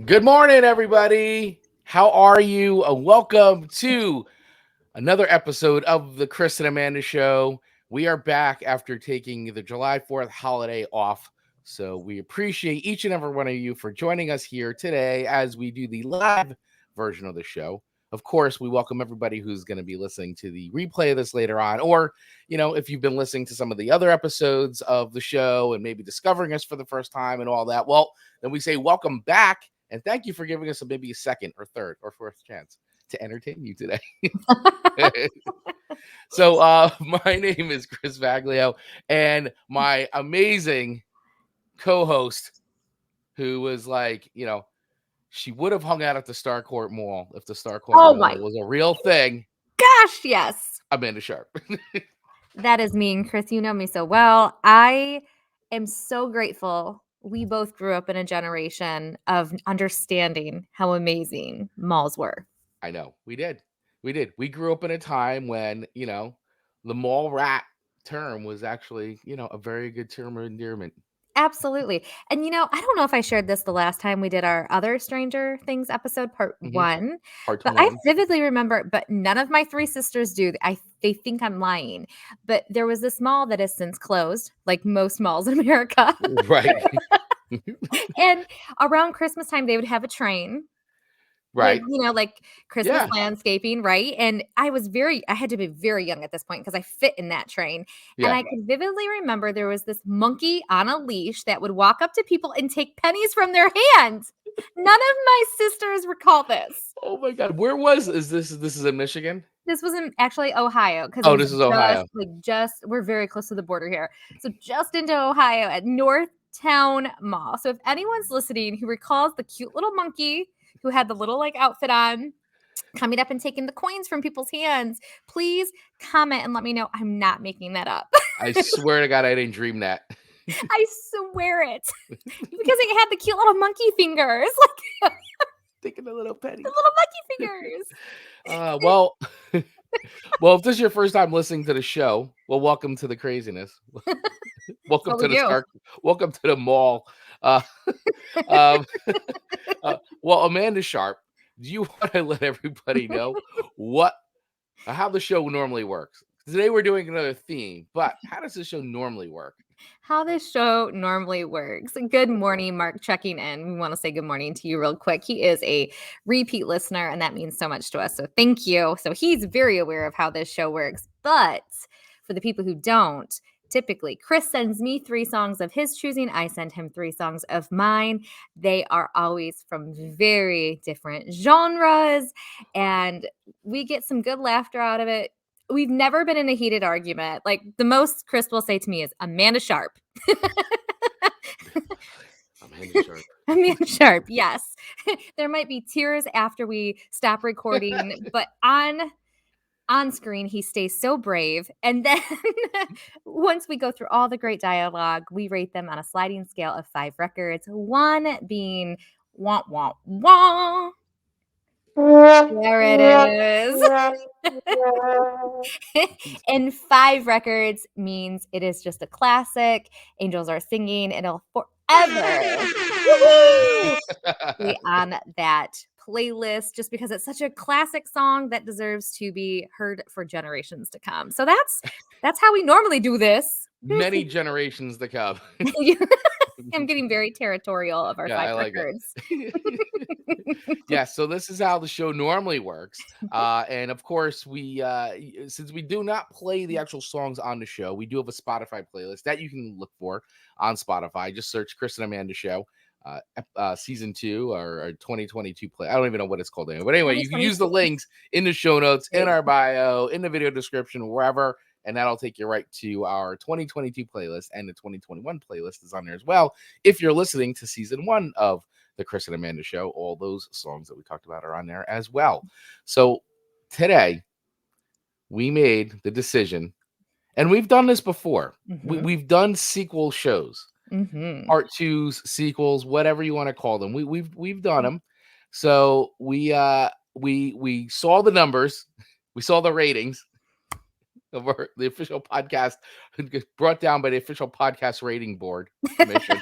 Good morning, everybody. How are you? Welcome to another episode of the Chris and Amanda Show. We are back after taking the July 4th holiday off. So we appreciate each and every one of you for joining us here today as we do the live version of the show. Of course, we welcome everybody who's going to be listening to the replay of this later on, or, if you've been listening to some of the other episodes of the show and maybe discovering us for the first time and all that, well, then we say welcome back and thank you for giving us maybe a second or third or fourth chance to entertain you today. So my name is Chris Vaglio, and my amazing co-host, who was like, she would have hung out at the Starcourt Mall if the Starcourt Mall was a real thing. Gosh, yes. Amanda Sharp. That is me, and Chris, you know me so well. I am so grateful we both grew up in a generation of understanding how amazing malls were. I know, we did. We grew up in a time when, the mall rat term was actually, a very good term of endearment. Absolutely. And I don't know if I shared this the last time we did our other Stranger Things episode, part one, Part but I 21. vividly remember, but none of my three sisters do. They think I'm lying, but there was this mall that has since closed, like most malls in America. Right. And around Christmas time, they would have a train. Right. Like Christmas landscaping, right? And I had to be very young at this point because I fit in that train. And I can vividly remember there was this monkey on a leash that would walk up to people and take pennies from their hands. None of my sisters recall this. Oh my God. Where is this? This is in Michigan? This was in actually Ohio. Oh, this is Ohio. We're very close to the border here. So just into Ohio at Northtown Mall. So if anyone's listening who recalls the cute little monkey who had the little outfit on, coming up and taking the coins from people's hands, please comment and let me know I'm not making that up. I swear to God, I didn't dream that. I swear it. Because it had the cute little monkey fingers. Taking the little penny. The little monkey fingers. Well, if this is your first time listening to the show, well, welcome to the craziness. Welcome to the mall. Well, Amanda Sharp, do you want to let everybody know how the show normally works? Today we're doing another theme, but how does this show normally work? How this show normally works. Good morning, Mark, checking in. We want to say good morning to you real quick. He is a repeat listener, and that means so much to us. So thank you. So he's very aware of how this show works. But for the people who don't, typically, Chris sends me 3 songs of his choosing. I send him 3 songs of mine. They are always from very different genres, and we get some good laughter out of it. We've never been in a heated argument. Like, the most Chris will say to me is, Amanda Sharp. Amanda Sharp. Amanda Sharp, yes. There might be tears after we stop recording, but on screen, he stays so brave. And then once we go through all the great dialogue, we rate them on a sliding scale of 5 records, 1 being wah, wah, wah. There it is. And 5 records means it is just a classic. Angels Are Singing. It'll forever be on that playlist just because it's such a classic song that deserves to be heard for generations to come. So that's how we normally do this. Many generations to come. I'm getting very territorial of our 5 records. Yeah, so this is how the show normally works. And of course, we since we do not play the actual songs on the show, we do have a Spotify playlist that you can look for on Spotify. Just search Chris and Amanda Show. Season 2 or 2022 play. I don't even know what it's called anymore. But anyway, you can use the links in the show notes, in our bio, in the video description, wherever, and that'll take you right to our 2022 playlist, and the 2021 playlist is on there as well. If you're listening to season 1 of the Chris and Amanda Show, all those songs that we talked about are on there as well. So today we made the decision, and we've done this before. We've done sequel shows. Part 2s, sequels, whatever you want to call them. We've done them. So we saw the numbers, we saw the ratings of the official podcast brought down by the official podcast rating board commission.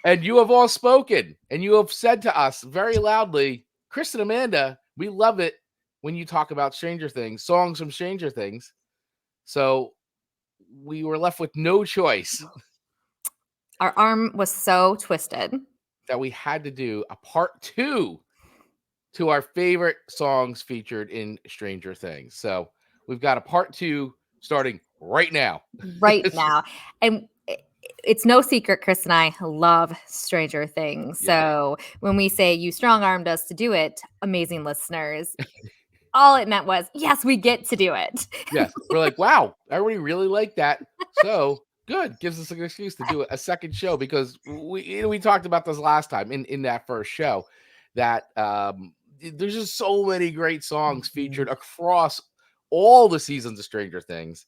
And you have all spoken, and you have said to us very loudly, Chris and Amanda, we love it when you talk about Stranger Things, songs from Stranger Things. So we were left with no choice Our arm was so twisted. that we had to do a part 2 to our favorite songs featured in Stranger Things. So we've got a part 2 starting right now. Right now. And it's no secret, Chris and I love Stranger Things. Yeah. So when we say you strong armed us to do it, amazing listeners, all it meant was, yes, we get to do it. Yes. We're like, wow, everybody really liked that. So good. Gives us an excuse to do a second show because we talked about this last time in that first show that there's just so many great songs featured across all the seasons of Stranger Things.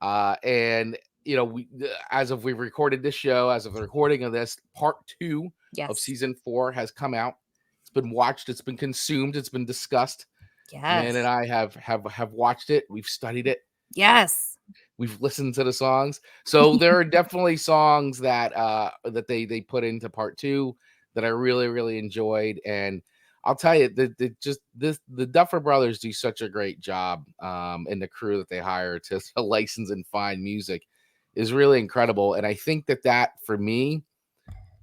And we as of we've recorded this show, as of the recording of this, part 2 of Yes. season 4 has come out. It's been watched, it's been consumed, it's been discussed. Man and Yes. I have watched it. We've studied it. Yes. We've listened to the songs. So there are definitely songs that that they put into part 2 that I really really enjoyed. And I'll tell you the Duffer Brothers do such a great job, and the crew that they hire to license and find music is really incredible. And I think that for me,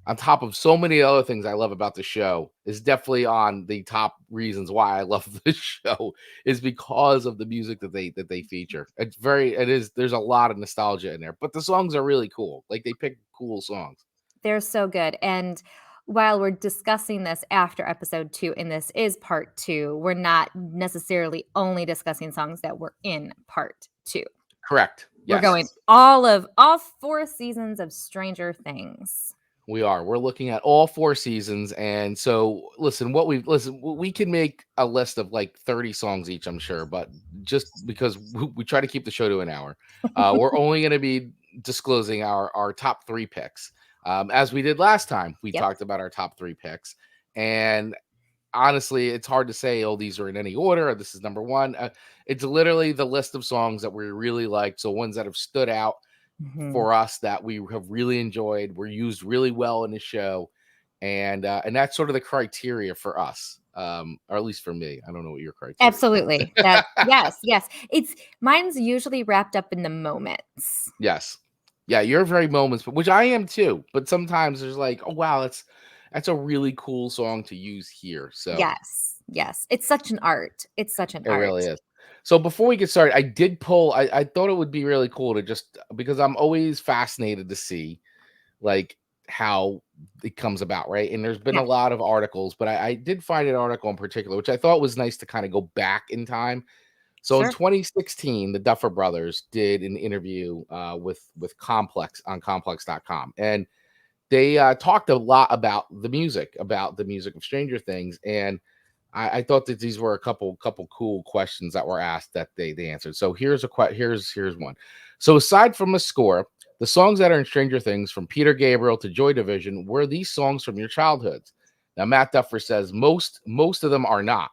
on top of so many other things I love about the show, is definitely on the top reasons why I love this show is because of the music that they feature. There's a lot of nostalgia in there, but the songs are really cool. Like they pick cool songs. They're so good. And while we're discussing this after episode 2, and this is part 2, we're not necessarily only discussing songs that were in part 2. Correct. We're Yes. going all 4 seasons of Stranger Things. We are. We're looking at all 4 seasons. And so we can make a list of like 30 songs each, I'm sure, but just because we try to keep the show to an hour, we're only going to be disclosing our top 3 picks. As we did last time, we Yep. talked about our top 3 picks. And honestly, it's hard to say, oh, these are in any order, or this is number 1. It's literally the list of songs that we really liked. So ones that have stood out for us that we have really enjoyed, were used really well in the show, and that's sort of the criteria for us, or at least for me. I don't know what your criteria is. Absolutely. That yes. It's mine's usually wrapped up in the moments. Yes, yeah, you're very moments, but which I am too. But sometimes there's like, oh wow, that's a really cool song to use here. So Yes. It's such an art. It's such an it art. really is. So before we get started, I did pull. I thought it would be really cool to just because I'm always fascinated to see like how it comes about, right? And there's been Yeah. a lot of articles, but I did find an article in particular, which I thought was nice to kind of go back in time. So in Sure. 2016, the Duffer Brothers did an interview with Complex on complex.com. And they talked a lot about the music of Stranger Things. And I thought that these were a couple cool questions that were asked that they answered. So here's here's one. So aside from the score, the songs that are in Stranger Things, from Peter Gabriel to Joy Division, were these songs from your childhoods? Now Matt Duffer says most of them are not.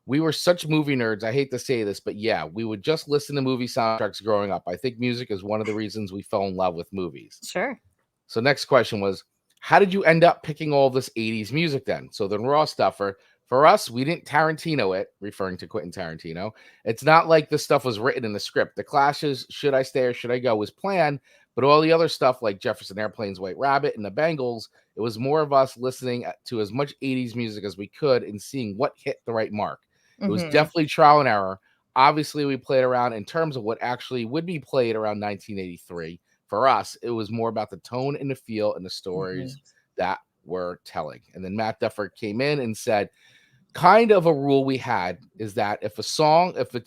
We were such movie nerds. I hate to say this, but yeah, we would just listen to movie soundtracks growing up. I think music is one of the reasons we fell in love with movies. Sure. So next question was, how did you end up picking all this 80s music then? So the raw stuffer, for us, we didn't Tarantino it, referring to Quentin Tarantino. It's not like this stuff was written in the script. The Clash's Should I Stay or Should I Go was planned, but all the other stuff like Jefferson Airplane's White Rabbit and the Bangles, it was more of us listening to as much 80s music as we could and seeing what hit the right mark. It was definitely trial and error. Obviously, we played around in terms of what actually would be played around 1983. For us, it was more about the tone and the feel and the stories that we're telling. And then Matt Duffer came in and said, kind of a rule we had is that if it's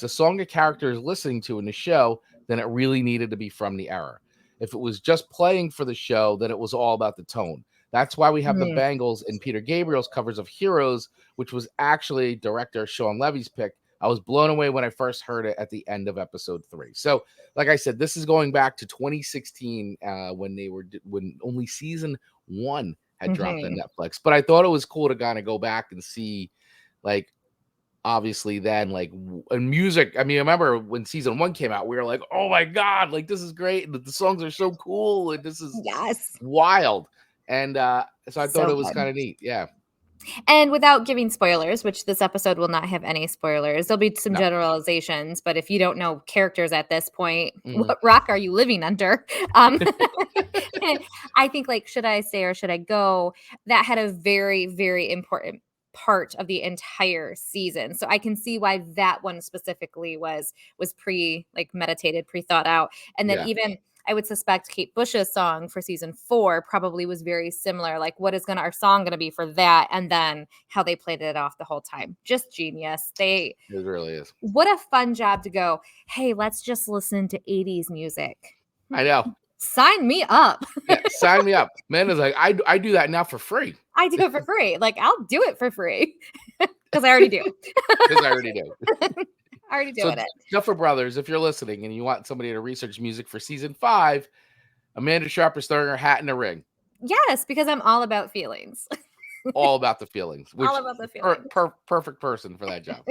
a song a character is listening to in the show, then it really needed to be from the era. If it was just playing for the show, then it was all about the tone. That's why we have the Bangles and Peter Gabriel's covers of Heroes, which was actually director Sean Levy's pick. I was blown away when I first heard it at the end of episode 3. So, like I said, this is going back to 2016 when only season 1 had dropped on Netflix. But I thought it was cool to kind of go back and see, like, obviously then, like, in music. I mean, I remember when season 1 came out, we were like, oh my God, like, this is great. The songs are so cool. And this is wild. And so I thought So it was good. kind of neat. Yeah. And without giving spoilers, which this episode will not have any spoilers, there'll be some No. generalizations, but if you don't know characters at this point, Mhm. what rock are you living under? I think, like, should I stay or should I go? That had a very, very important part of the entire season. So I can see why that one specifically was meditated, pre-thought out. And then Yeah. even I would suspect Kate Bush's song for season 4 probably was very similar. Like, what is our song gonna be for that? And then how they played it off the whole time. Just genius. It really is. What a fun job to go, hey, let's just listen to 80s music. I know. Sign me up. Yeah, sign me up. Amanda's like, I do that now for free. I do it for free. Like, I'll do it for free because I already do. Because I already do. Already So doing it. Duffer Brothers, if you're listening and you want somebody to research music for season 5, Amanda Sharp is throwing her hat in the ring. Yes, because I'm all about feelings. All about the feelings. Which All about the feelings. perfect person for that job.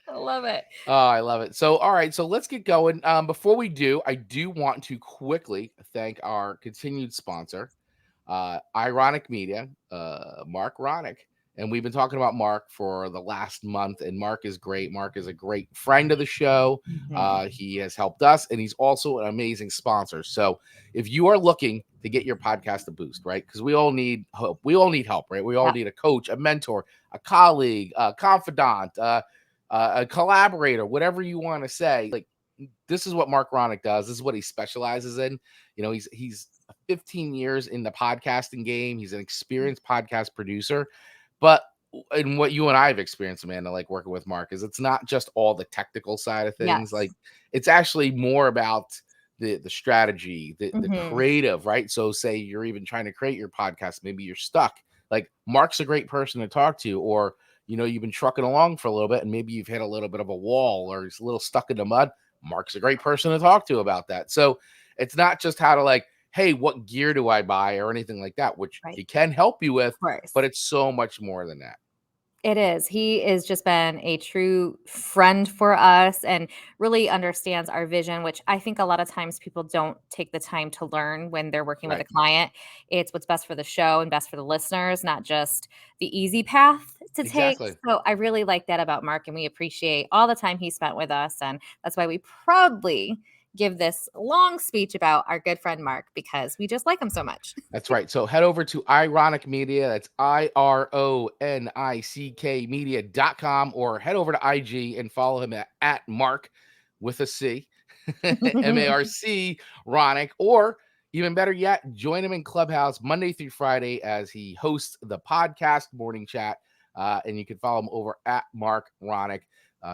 I love it. Oh, I love it. So, all right. So let's get going. Before we do, I do want to quickly thank our continued sponsor, Ironic Media, Mark Ronick. And we've been talking about Mark for the last month, and Mark is great. Mark is a great friend of the show. He has helped us, and he's also an amazing sponsor. So if you are looking to get your podcast a boost, right? Because we all need hope. We all need help, right? We all need a coach, a mentor, a colleague, a confidant, a collaborator, whatever you want to say. Like, this is what Mark Ronick does. This is what he specializes in. You know, he's 15 years in the podcasting game. He's an experienced podcast producer. But in what you and I have experienced, Amanda, like working with Mark, is it's not just all the technical side of things. Yes. Like, it's actually more about the strategy, the creative, right? So say you're even trying to create your podcast, maybe you're stuck. Like, Mark's a great person to talk to, or you know, you've been trucking along for a little bit and maybe you've hit a little bit of a wall or it's a little stuck in the mud. Mark's a great person to talk to about that. So it's not just how to like, hey, what gear do I buy or anything like that, which he can help you with, but it's so much more than that. It is. He has just been a true friend for us and really understands our vision, which I think a lot of times people don't take the time to learn when they're working with a client. It's what's best for the show and best for the listeners, not just the easy path to take. So I really like that about Mark, and we appreciate all the time he spent with us. And that's why we proudly give this long speech about our good friend Mark, because we just like him so much. That's right. So head over to Ironic Media. That's IRONICK media.com, or head over to IG and follow him at Mark with a C, MARC Ronick, or even better yet, join him in Clubhouse Monday through Friday as he hosts the podcast Morning Chat. And you can follow him over at Mark Ronick.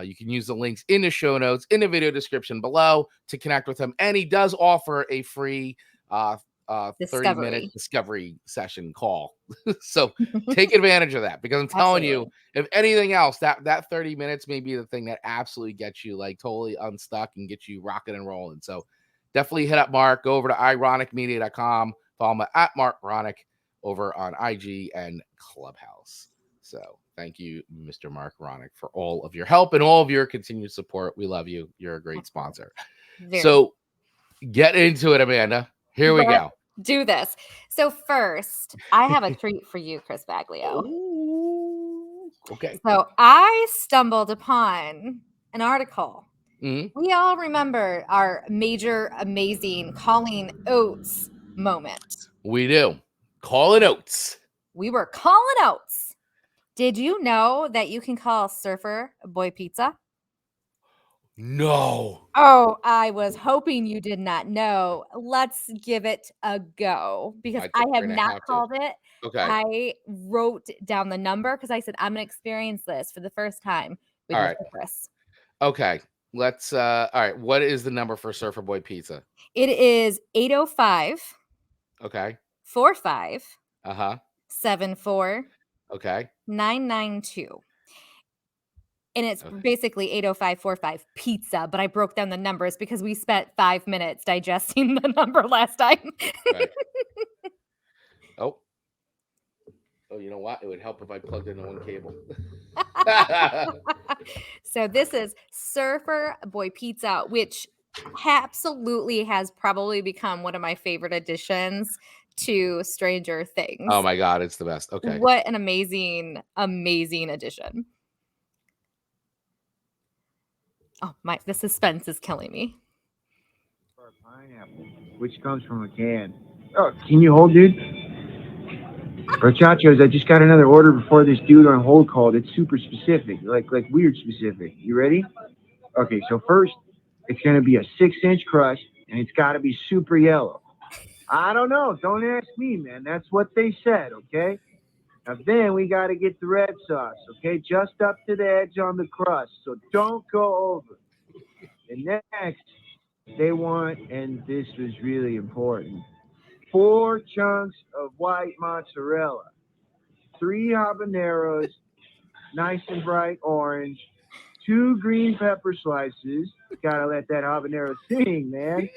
You can use the links in the show notes, in the video description below to connect with him. And he does offer a free 30-minute discovery session call. So take advantage of that, because I'm telling you, if anything else, that 30 minutes may be the thing that absolutely gets you like totally unstuck and get you rocking and rolling. So definitely hit up Mark. Go over to ironicmedia.com. Follow him at Mark Ronick over on IG and Clubhouse. So thank you, Mr. Mark Ronick, for all of your help and all of your continued support. We love you. You're a great sponsor. So get into it, Amanda. Here we go. Do this. So first, I have a treat for you, Chris Baglio. Okay. So I stumbled upon an article. We all remember our major, amazing calling oats moment. We do. Calling oats. We were calling oats. Did you know that you can call Surfer Boy Pizza? No. Oh, I was hoping you did not know. Let's give it a go, because I have not called it. Okay. I wrote down the number because I said I'm going to experience this for the first time with Chris. Okay. Let's all right. What is the number for Surfer Boy Pizza? It is 805. Okay. 45. 74. Okay. 992. And it's basically 80545 pizza, but I broke down the numbers because we spent 5 minutes digesting the number last time. Right. Oh, you know what? It would help if I plugged into one cable. So this is Surfer Boy Pizza, which absolutely has probably become one of my favorite additions to Stranger Things. Oh my God, it's the best. Okay. What an amazing, amazing addition. Oh my, the suspense is killing me. Pineapple, which comes from a can. Oh, can you hold, dude? Muchachos, I just got another order before this dude on hold called. It's super specific, like weird specific. You ready? Okay, so first, it's gonna be a 6-inch crust, and it's gotta be super yellow. I don't know. Don't ask me, man. That's what they said, okay? Now then we gotta get the red sauce, okay? Just up to the edge on the crust, so don't go over. And next, they want, and this was really important, 4 chunks of white mozzarella, 3 habaneros, nice and bright orange, 2 green pepper slices. Gotta let that habanero sing, man.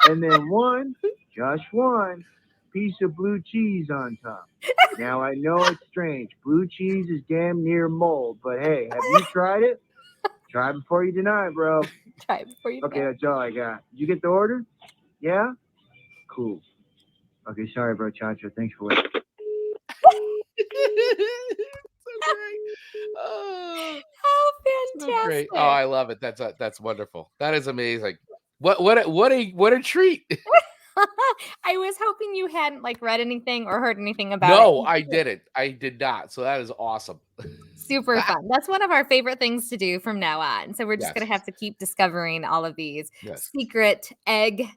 And then just one piece of blue cheese on top. Now I know it's strange. Blue cheese is damn near mold, but hey, have you tried it? Try before you deny, bro. Try before you. Okay, that's all I got. Did you get the order? Yeah? Cool. Okay, sorry, bro, Chacho. Thanks for waiting. So great. Oh, How so fantastic! great. Oh, I love it. That's wonderful. That is amazing. What a treat. I was hoping you hadn't like read anything or heard anything about No, it. I didn't. I did not. So that is awesome. Super fun. That's one of our favorite things to do from now on. So we're just going Yes. to have to keep discovering all of these Yes. secret egg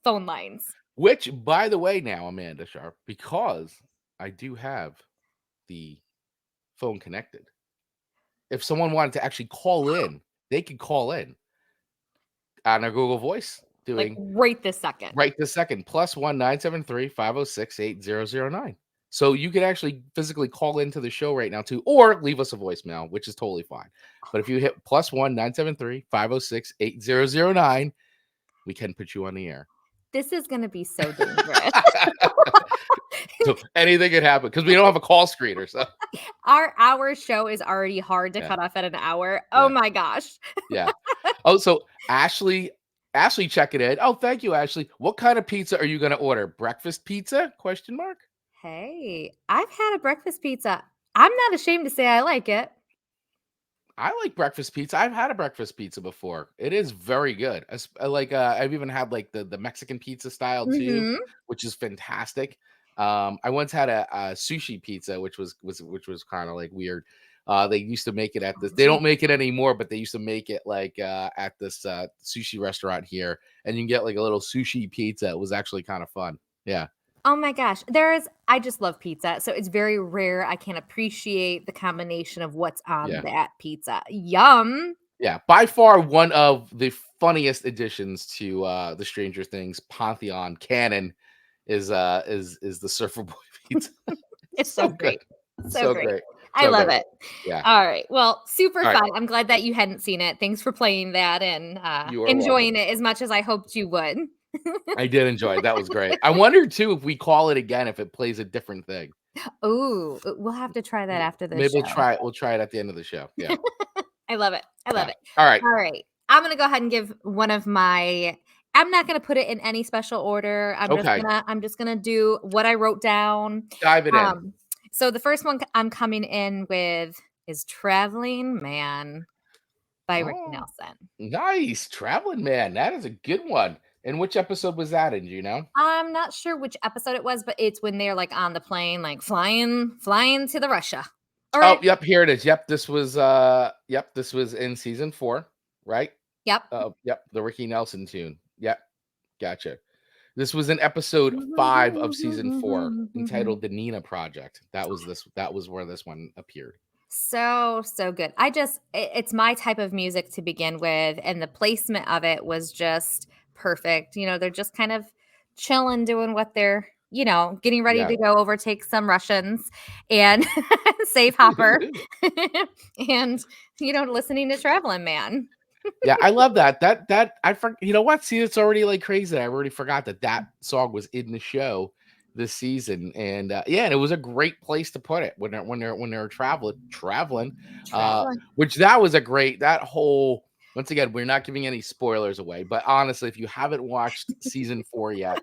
phone lines. Which, by the way, now, Amanda Sharp, because I do have the phone connected. If someone wanted to actually call in, they could call in on our Google Voice Like doing right this second. right this second, +1 973 506 8009. So you could actually physically call into the show right now too, or leave us a voicemail, which is totally fine. But if you hit +1 973 506 8009, we can put you on the air. This is going to be so dangerous. So anything could happen because we don't have a call screener. So Our show is already hard to cut off at an hour. Oh my gosh. Yeah. Oh, so Ashley checking in. Oh, thank you, Ashley. What kind of pizza are you going to order? Breakfast pizza? Question mark. Hey, I've had a breakfast pizza. I'm not ashamed to say I like it. I like breakfast pizza. I've had a breakfast pizza before. It is very good. I've even had like the Mexican pizza style too, which is fantastic. I once had a sushi pizza, which was kind of like weird. They used to make it at this. They don't make it anymore, but they used to make it like at this sushi restaurant here, and you can get like a little sushi pizza. It was actually kind of fun. Yeah. Oh my gosh. I just love pizza. So it's very rare. I can appreciate the combination of what's on that pizza. Yum. Yeah. By far one of the funniest additions to the Stranger Things Pantheon canon is the Surfer Boy pizza. It's so great. So great. I love it. Yeah. All right. Well, super All fun. right. I'm glad that you hadn't seen it. Thanks for playing that and You are enjoying welcome. it as much as I hoped you would. I did enjoy it. That was great. I wonder too if we call it again, if it plays a different thing. Oh, we'll have to try that after this. Maybe show. we'll try it at the end of the show. Yeah. I love it. I love it. All right. All right. I'm gonna go ahead and give one of my. I'm not gonna put it in any special order. I'm just gonna do what I wrote down. Dive it in. So the first one I'm coming in with is "Traveling Man" by Ricky Nelson. Nice. Travelin' Man. That is a good one. And which episode was that in? Do you know? I'm not sure which episode it was, but it's when they're like on the plane, like flying to the Russia. All right. Oh, yep, here it is. Yep, this was in season 4, right? Yep. Yep, the Ricky Nelson tune. Yep. Gotcha. This was in episode 5 of season 4, entitled The Nina Project. That was where this one appeared. So good. It's my type of music to begin with, and the placement of it was just perfect. They're just kind of chilling, doing what they're, getting ready to go overtake some Russians and save Hopper and, listening to Travelin' Man. Yeah, I love that. You know what? See, it's already like crazy. I already forgot that song was in the show this season, and and it was a great place to put it when they're traveling. Which that was a great whole. Once again, we're not giving any spoilers away, but honestly, if you haven't watched season 4 yet,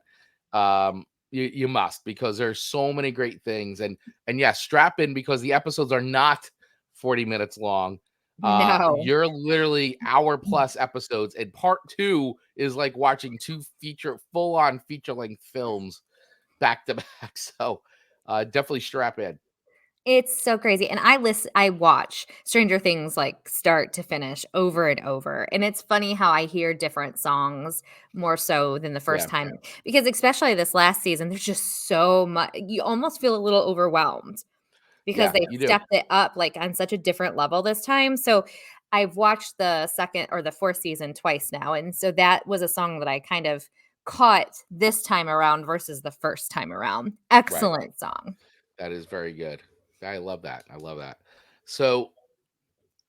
You must, because there's so many great things. And yes, strap in, because the episodes are not 40 minutes long. No. You're literally hour plus episodes, and part 2 is like watching 2 full on feature length films back to back. So definitely strap in. It's so crazy, and I watch Stranger Things, like, start to finish over and over, and it's funny how I hear different songs more so than the Yeah. first time, because especially this last season, there's just so much. You almost feel a little overwhelmed because Yeah, they've you do. stepped it up, like, on such a different level this time. So, I've watched the 2nd or the 4th season twice now, and so that was a song that I kind of caught this time around versus the first time around. Right. Excellent song. That is very good. I love that. I love that. So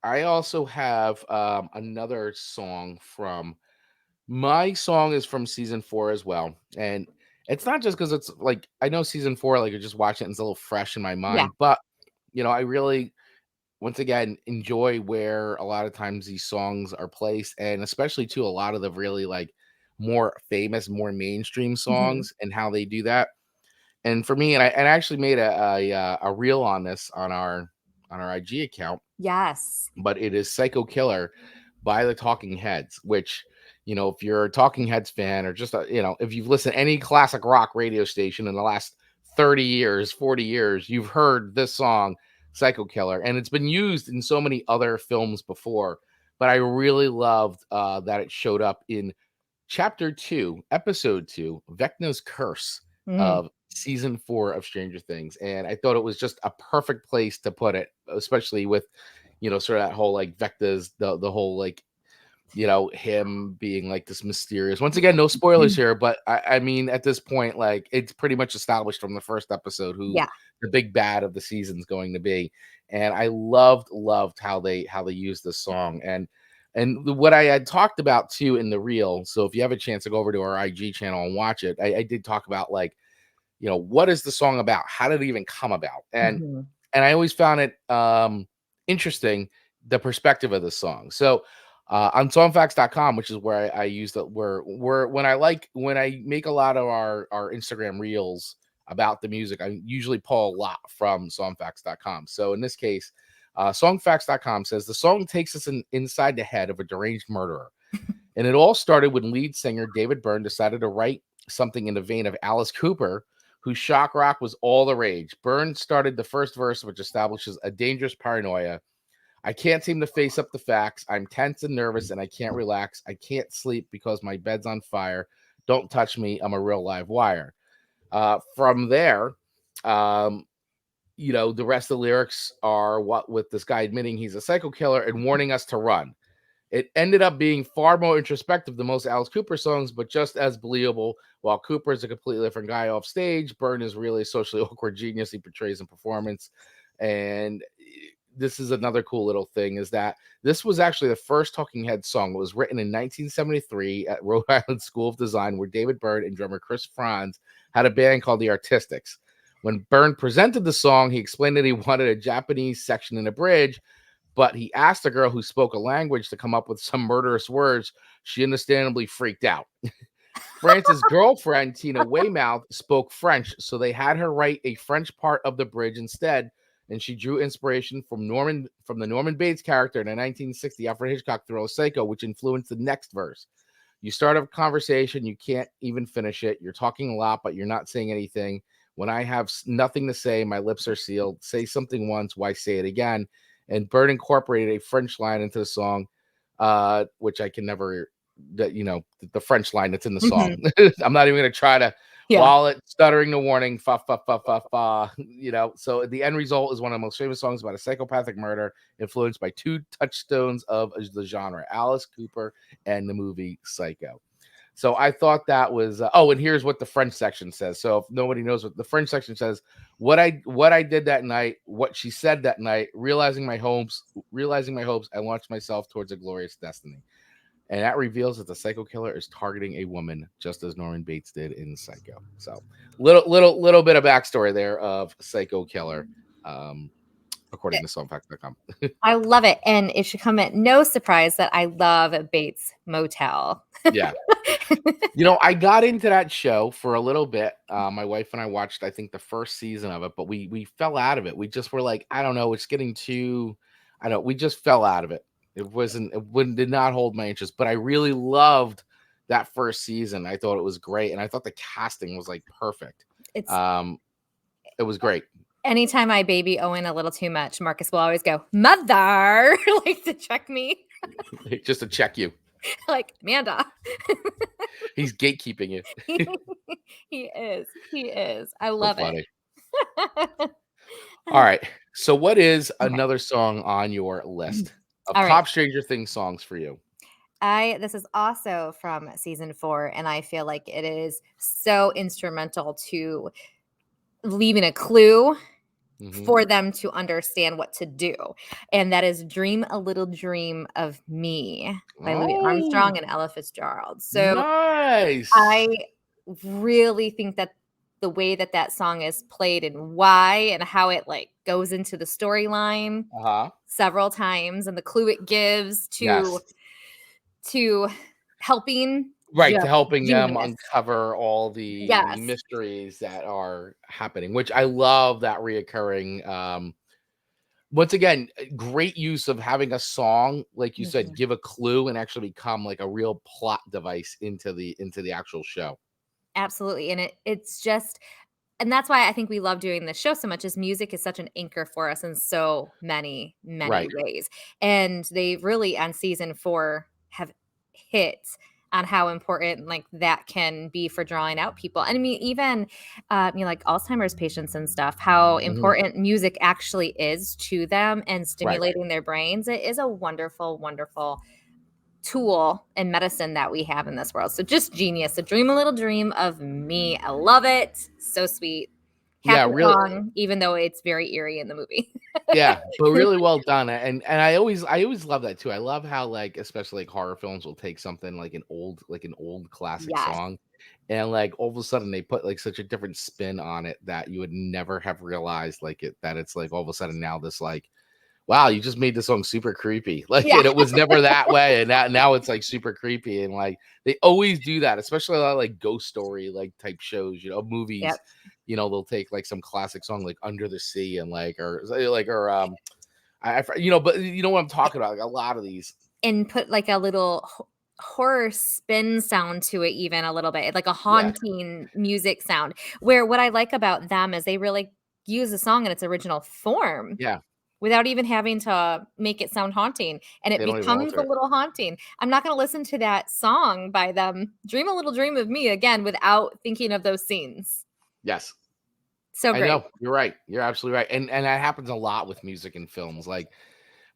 I also have another song from my song is from season 4 as well. And it's not just because it's like I know season 4, like, I just watch it and it's a little fresh in my Yeah. mind, but I really, once again, enjoy where a lot of times these songs are placed, and especially to a lot of the really like more famous, more mainstream Mhm. songs and how they do that. And for me, and I actually made a reel on this on our IG account, Yes. but it is Psycho Killer by the Talking Heads, which, if you're a Talking Heads fan, or just, if you've listened to any classic rock radio station in the last 30 years, 40 years, you've heard this song, Psycho Killer. And it's been used in so many other films before. But I really loved that it showed up in Chapter 2, Episode 2, Vecna's Curse Mm. of season 4 of Stranger Things. And I thought it was just a perfect place to put it, especially with, sort of that whole like Vecna's, the whole like, him being like this mysterious. Once again, no spoilers here, but I mean, at this point, like, it's pretty much established from the first episode who Yeah. the big bad of the season's going to be. And I loved how they used this song. And what I had talked about too in the reel. So if you have a chance to go over to our IG channel and watch it, I did talk about, like, what is the song about? How did it even come about? Mhm. And I always found it interesting, the perspective of the song. So on songfacts.com, which is where I use the where when I make a lot of our Instagram reels about the music, I usually pull a lot from songfacts.com. So in this case, songfacts.com says the song takes us inside the head of a deranged murderer. And it all started when lead singer David Byrne decided to write something in the vein of Alice Cooper, whose shock rock was all the rage. Byrne started the first verse, which establishes a dangerous paranoia. I can't seem to face up the facts. I'm tense and nervous, and I can't relax. I can't sleep because my bed's on fire. Don't touch me. I'm a real live wire. From there, um, the rest of the lyrics are what with this guy admitting he's a psycho killer and warning us to run. It ended up being far more introspective than most Alice Cooper songs, but just as believable. While Cooper is a completely different guy off stage, Byrne is really a socially awkward genius he portrays in performance. And this is another cool little thing, is that this was actually the first Talking Heads song. It was written in 1973 at Rhode Island School of Design, where David Byrne and drummer Chris Franz had a band called the Artistics. When Byrne presented the song, he explained that he wanted a Japanese section in the bridge, but he asked a girl who spoke a language to come up with some murderous words. She understandably freaked out. France's girlfriend, Tina Weymouth, spoke French, so they had her write a French part of the bridge instead, and she drew inspiration from the Norman Bates character in the 1960 Alfred Hitchcock thriller Psycho, which influenced the next verse. You start a conversation, you can't even finish it. You're talking a lot, but you're not saying anything. When I have nothing to say, my lips are sealed. Say something once, why say it again? And Bird incorporated a French line into the song, which I can never, the French line that's in the song. Mhm. I'm not even going to try to, Yeah. while it's stuttering the warning, fa, fa, fa, fa, fa, So the end result is one of the most famous songs about a psychopathic murder influenced by two touchstones of the genre, Alice Cooper and the movie Psycho. So I thought that was and here's what the French section says. So if nobody knows what the French section says, what I did that night, what she said that night, realizing my hopes, I launched myself towards a glorious destiny. And that reveals that the psycho killer is targeting a woman, just as Norman Bates did in Psycho. So little bit of backstory there of Psycho Killer, according to songfacts.com. I love it, and it should come at no surprise that I love Bates Motel. Yeah. I got into that show for a little bit. My wife and I watched, I think, the first season of it, but we fell out of it. We just were like, I don't know, it's getting too, I don't. We just fell out of it. Did not hold my interest. But I really loved that first season. I thought it was great, and I thought the casting was like perfect. It's It was great. anytime I baby Owen a little too much, Marcus will always go, "Mother," like to check me, Just to check you. like Amanda. He's gatekeeping you. He is. He is. I So love funny. it. All right. So what is Okay. another song on your list of All right. top Stranger Things songs for you? This is also from season 4, and I feel like it is so instrumental to leaving a clue for them to understand what to do. And that is Dream a Little Dream of Me by Louis Armstrong and Ella Fitzgerald. So nice. I really think that the way that that song is played and why and how it like goes into the storyline several times and the clue it gives to helping to helping them genius. uncover all the mysteries that are happening, which I love that reoccurring. Once again, great use of having a song, like you said, give a clue and actually become like a real plot device into the actual show. Absolutely. And it's just, and that's why I think we love doing this show so much, is music is such an anchor for us in so many ways. And they really on season 4 have hit on how important like that can be for drawing out people. And I mean, even like Alzheimer's patients and stuff, how important music actually is to them and stimulating their brains. It is a wonderful, wonderful tool and medicine that we have in this world. So just genius. So Dream a Little Dream of Me. I love it. So sweet. Happy song, even though it's very eerie in the movie. Yeah, but really well done. And I always love that too. I love how like especially like horror films will take something like an old classic song and like all of a sudden they put like such a different spin on it that you would never have realized that it's like all of a sudden now this like, wow, you just made the song super creepy. Like and it was never that way. And now it's like super creepy. And like they always do that, especially a lot of like ghost story like type shows, movies. They'll take like some classic song like Under the Sea and but you know what I'm talking about, like a lot of these, and put like a little horror spin sound to it, even a little bit like a haunting music sound, where what I like about them is they really use the song in its original form without even having to make it sound haunting, and it becomes a little haunting. I'm not going to listen to that song by them, Dream a Little Dream of Me, again without thinking of those scenes. Yes. So great. I know. You're right. You're absolutely right. And that happens a lot with music and films. Like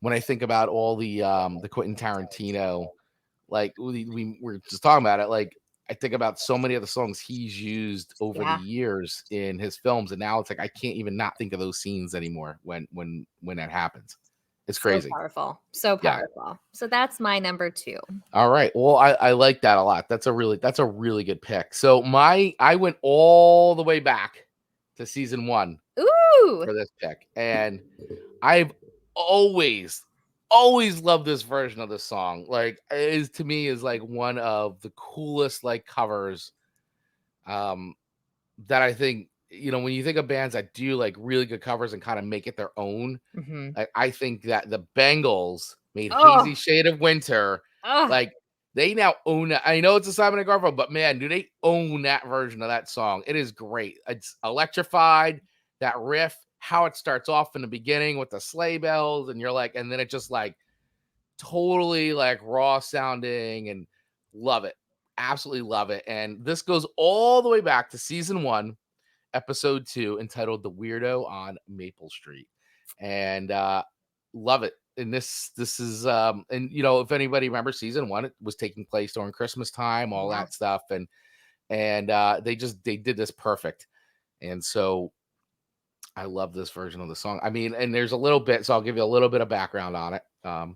when I think about all the Quentin Tarantino, like we were just talking about it, like I think about so many of the songs he's used over the years in his films, and now it's like I can't even not think of those scenes anymore when that happens. It's crazy. So powerful. So that's my number 2. All right. Well, I like that a lot. That's a really good pick. So I went all the way back to season 1 for this pick, and I've always loved this version of the song. Like it is, to me, is like one of the coolest like covers that I think, when you think of bands that do like really good covers and kind of make it their own, I think that the Bangles made Hazy Shade of Winter. Like they now own it. I know it's a Simon & Garfunkel, but man, do they own that version of that song. It is great. It's electrified. That riff, how it starts off in the beginning with the sleigh bells, and you're like, and then it just like totally like raw sounding, and love it. Absolutely love it. And this goes all the way back to season 1, episode 2, entitled The Weirdo on Maple Street. And love it. And this is and if anybody remembers season 1, it was taking place during Christmas time, all that stuff. And they did this perfect. And so I love this version of the song. I mean, and there's a little bit, so I'll give you a little bit of background on it,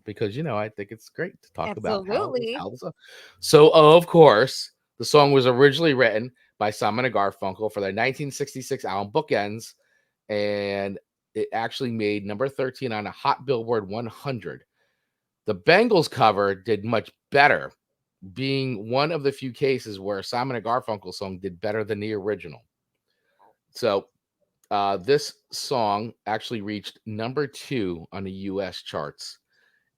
because I think it's great to talk about how the song. So, of course, the song was originally written by Simon & Garfunkel for their 1966 album Bookends, and it actually made number 13 on a Hot Billboard 100. The Bangles cover did much better being one of the few cases where Simon and Garfunkel song did better than the original. So this song actually reached number 2 on the US charts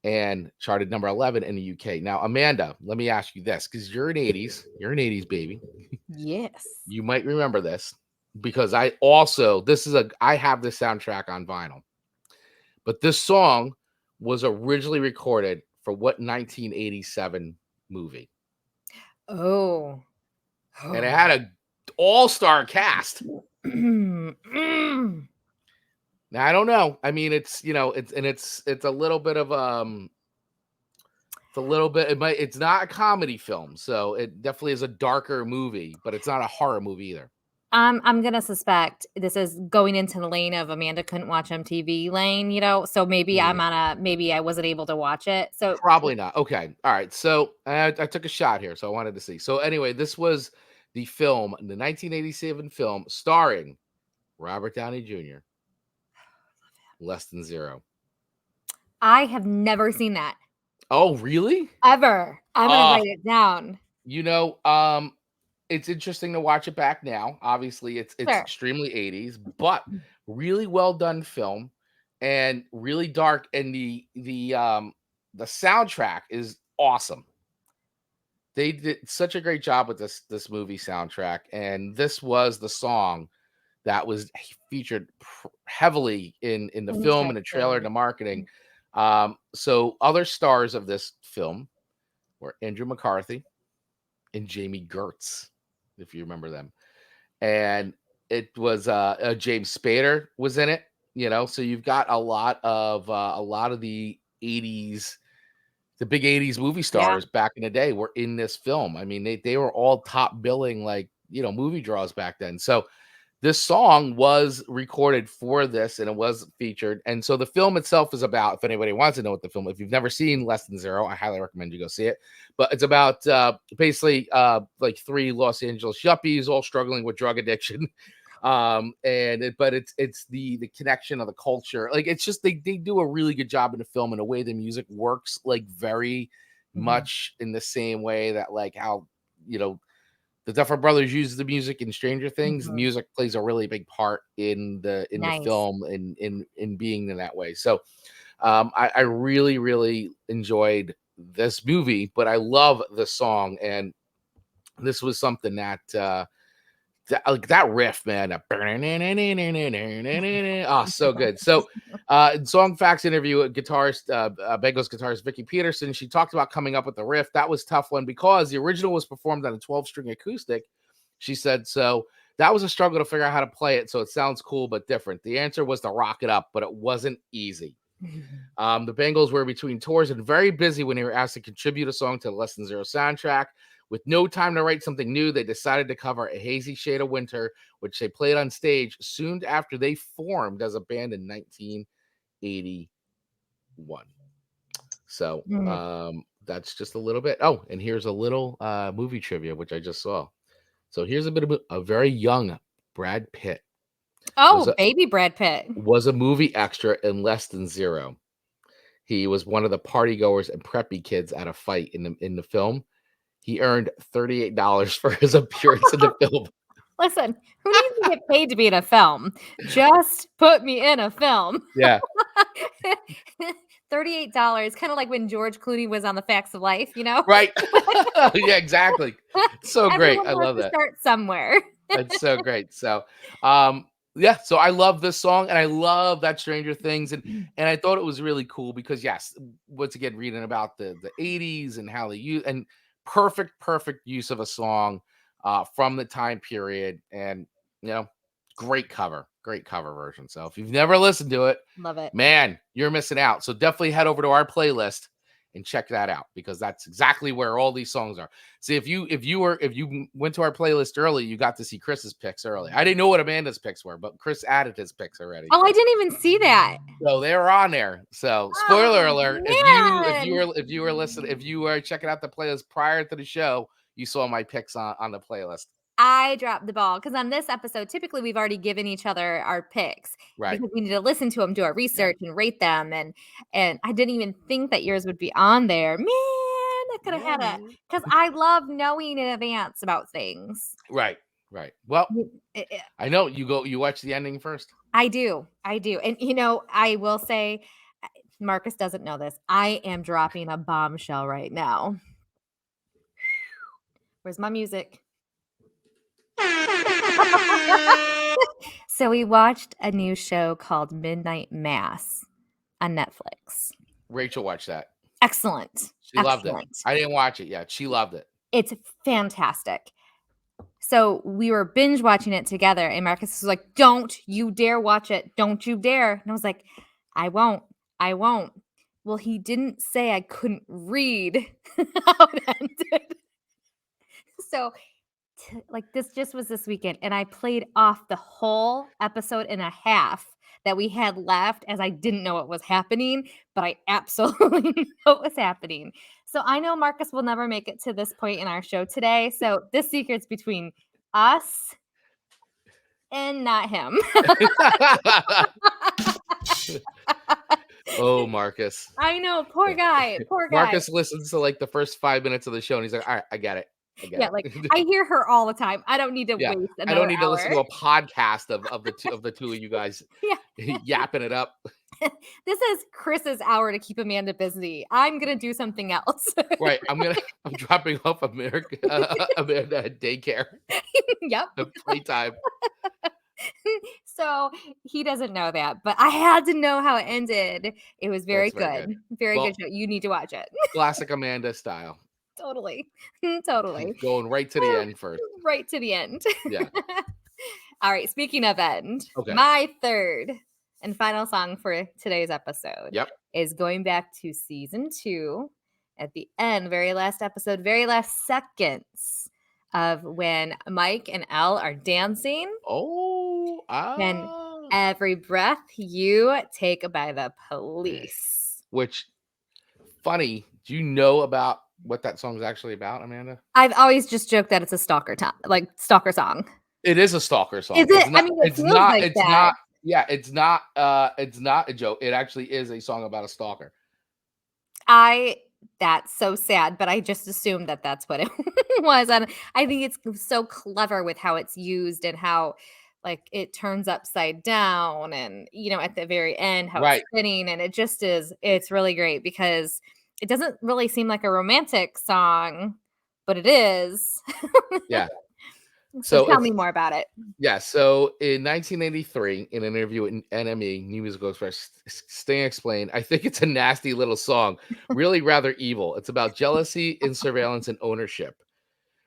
and charted number 11 in the UK. Now, Amanda, let me ask you this, because you're an 80s baby. Yes. You might remember this because I have this soundtrack on vinyl. But this song was originally recorded for what 1987 movie? Oh. And it had a all-star cast. Mm. Now I don't know. I mean, it's a little bit of it's not a comedy film, so it definitely is a darker movie, but it's not a horror movie either. I'm gonna suspect this is going into the lane of Amanda couldn't watch MTV lane, so maybe maybe I wasn't able to watch it. So Probably not. Okay. All right. So I took a shot here, so I wanted to see. So anyway, this was the film, the 1987 film starring Robert Downey Jr. Less Than Zero. I have never seen that. Oh, really? Ever. I'm gonna write it down. It's interesting to watch it back now. Obviously, it's Sure. extremely 80s, but really well done film and really dark. And the soundtrack is awesome. They did such a great job with this movie soundtrack, and this was the song that was featured heavily in the film and the trailer and the marketing. So other stars of this film were Andrew McCarthy and Jamie Gertz, if you remember them. And it was James Spader was in it, so you've got a lot of the 80s, the big 80s movie stars back in the day were in this film. I mean, they were all top billing, movie draws back then. So this song was recorded for this and it was featured. And so the film itself is about, if anybody wants to know what the film, if you've never seen Less Than Zero, I highly recommend you go see it. But it's about basically like 3 Los Angeles yuppies all struggling with drug addiction. But it's the connection of the culture. Like, it's just they do a really good job in the film, and the way the music works, like very much in the same way that like how the Duffer Brothers use the music in Stranger Things. Music plays a really big part in the film and in being in that way. So I really, really enjoyed this movie, but I love the song, and this was something that that riff, man. So good. So in Song Facts interview, guitarist Bangles guitarist Vicky Peterson, she talked about coming up with the riff. That was a tough one because the original was performed on a 12-string acoustic. She said, so that was a struggle to figure out how to play it so it sounds cool but different. The answer was to rock it up, but it wasn't easy. The Bangles were between tours and very busy when they were asked to contribute a song to the Less Than Zero soundtrack. With no time to write something new, they decided to cover A Hazy Shade of Winter, which they played on stage soon after they formed as a band in 1981. So that's just a little bit. Oh, and here's a little movie trivia, which I just saw. So here's a bit of a very young Brad Pitt. Oh, baby Brad Pitt. Was a movie extra in Less Than Zero. He was one of the party goers and preppy kids at a fight in the film. He earned $38 for his appearance in the film. Listen, who needs to get paid to be in a film? Just put me in a film. Yeah. $38, kind of like when George Clooney was on The Facts of Life, Right. Yeah, exactly. So great. I love that. Start somewhere. That's so great. So, yeah, so I love this song and I love that Stranger Things. And I thought it was really cool because, yes, once again, reading about the 80s and how they use and perfect use of a song from the time period. And, great cover version. So if you've never listened to it, love it, man, you're missing out. So definitely head over to our playlist and check that out because that's exactly where all these songs are. See, if you went to our playlist early, you got to see Chris's picks early. I didn't know what Amanda's picks were, but Chris added his picks already. Oh, I didn't even see that. So they were on there. So spoiler alert: man. if you were listening, if you were checking out the playlist prior to the show, you saw my picks on the playlist. I dropped the ball because on this episode, typically we've already given each other our picks, right? Because we need to listen to them, do our research, and rate them. And I didn't even think that yours would be on there, man. I could have Yeah, had it because I love knowing in advance about things. right. Well, It- it- I know you watch the ending first. I do. And I will say, Marcus doesn't know this. I am dropping a bombshell right now. Where's my music? So we watched a new show called Midnight Mass on Netflix. Rachel watched that. Excellent. She loved it. I didn't watch it yet. She loved it. It's fantastic. So we were binge watching it together, and Marcus was like, "Don't you dare watch it. Don't you dare." And I was like, "I won't. I won't." Well, he didn't say I couldn't read how it ended. So this just was this weekend, and I played off the whole episode and a half that we had left as I didn't know what was happening, but I absolutely know what was happening. So I know Marcus will never make it to this point in our show today. So this secret's between us and not him. Oh, Marcus. I know, poor guy. Marcus listens to like the first 5 minutes of the show, and he's like, "All right, I get it. Yeah, like I hear her all the time. I don't need to Yeah, waste I another don't need to listen to hour. a podcast of the two of you guys Yeah. yapping it up." This is Chris's hour to keep Amanda busy. I'm gonna do something else. Right. I'm dropping off Amanda at daycare. Yep. Playtime. So he doesn't know that, but I had to know how it ended. It was very That's very good. good. Very Well, good show. You need to watch it. Classic Amanda style. Totally. Totally. Going right to the end first. Right to the end. Yeah. All right. Speaking of end, Okay. my third and final song for today's episode Yep. is going back to season 2 at the end, very last episode, very last seconds of when Mike and Elle are dancing. Oh. And every breath you take by the police. Which, funny, do you know about what that song is actually about, Amanda? I've always just joked that it's a stalker song. It is a stalker song. Is it? It feels like it's that. not. Yeah, it's not a joke. It actually is a song about a stalker. That's so sad, but I just assumed that that's what it was. And I think it's so clever with how it's used and how it turns upside down and, at the very end, how Right. it's spinning. And it's really great because it doesn't really seem like a romantic song, but it is. Yeah. So tell me more about it. Yeah. So in 1983, in an interview with NME, New Musical Express, Sting explained, "I think it's a nasty little song, really rather evil. It's about jealousy and surveillance and ownership.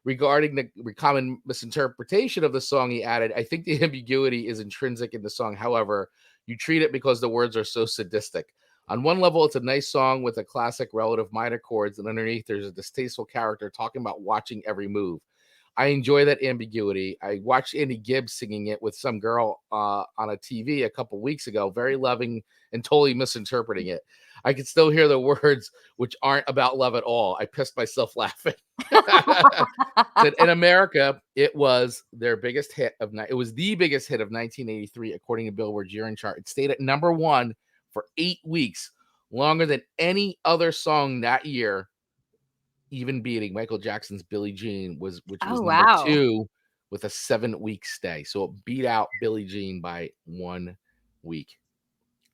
Regarding the common misinterpretation of the song," he added, "I think the ambiguity is intrinsic in the song. However, you treat it because the words are so sadistic. On one level, it's a nice song with a classic relative minor chords, and underneath there's a distasteful character talking about watching every move. I enjoy that ambiguity. I watched Andy Gibbs singing it with some girl on a TV a couple weeks ago, very loving and totally misinterpreting it. I can still hear the words, which aren't about love at all. I pissed myself laughing." Said, in America, it was their biggest hit it was the biggest hit of 1983, according to Billboard's year-end chart. It stayed at number 1 for 8 weeks, longer than any other song that year, even beating Michael Jackson's Billie Jean, which was number 2 with a 7-week stay. So it beat out Billie Jean by 1 week.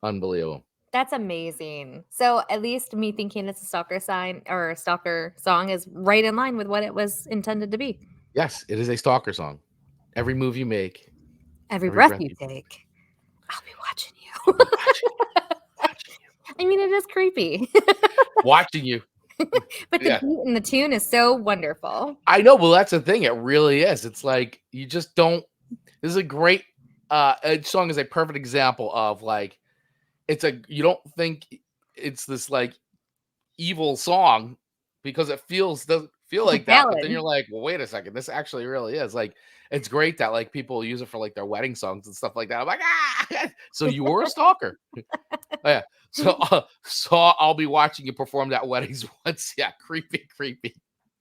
Unbelievable. That's amazing. So at least me thinking it's a stalker sign or a stalker song is right in line with what it was intended to be. Yes, it is a stalker song. Every move you make, every breath you take, I'll be watching you. Watching you. I mean, it is creepy. Watching you. But the beat and the tune is so wonderful. I know. Well, that's the thing. It really is. It's like you just don't. This is a great song. Is a perfect example of you don't think it's this evil song because it doesn't feel like that. But then you're like, well, wait a second. This actually really is it's great that people use it for their wedding songs and stuff like that. I'm like, ah, so you were a stalker. Oh, yeah. So I'll be watching you perform that weddings once. Yeah. Creepy.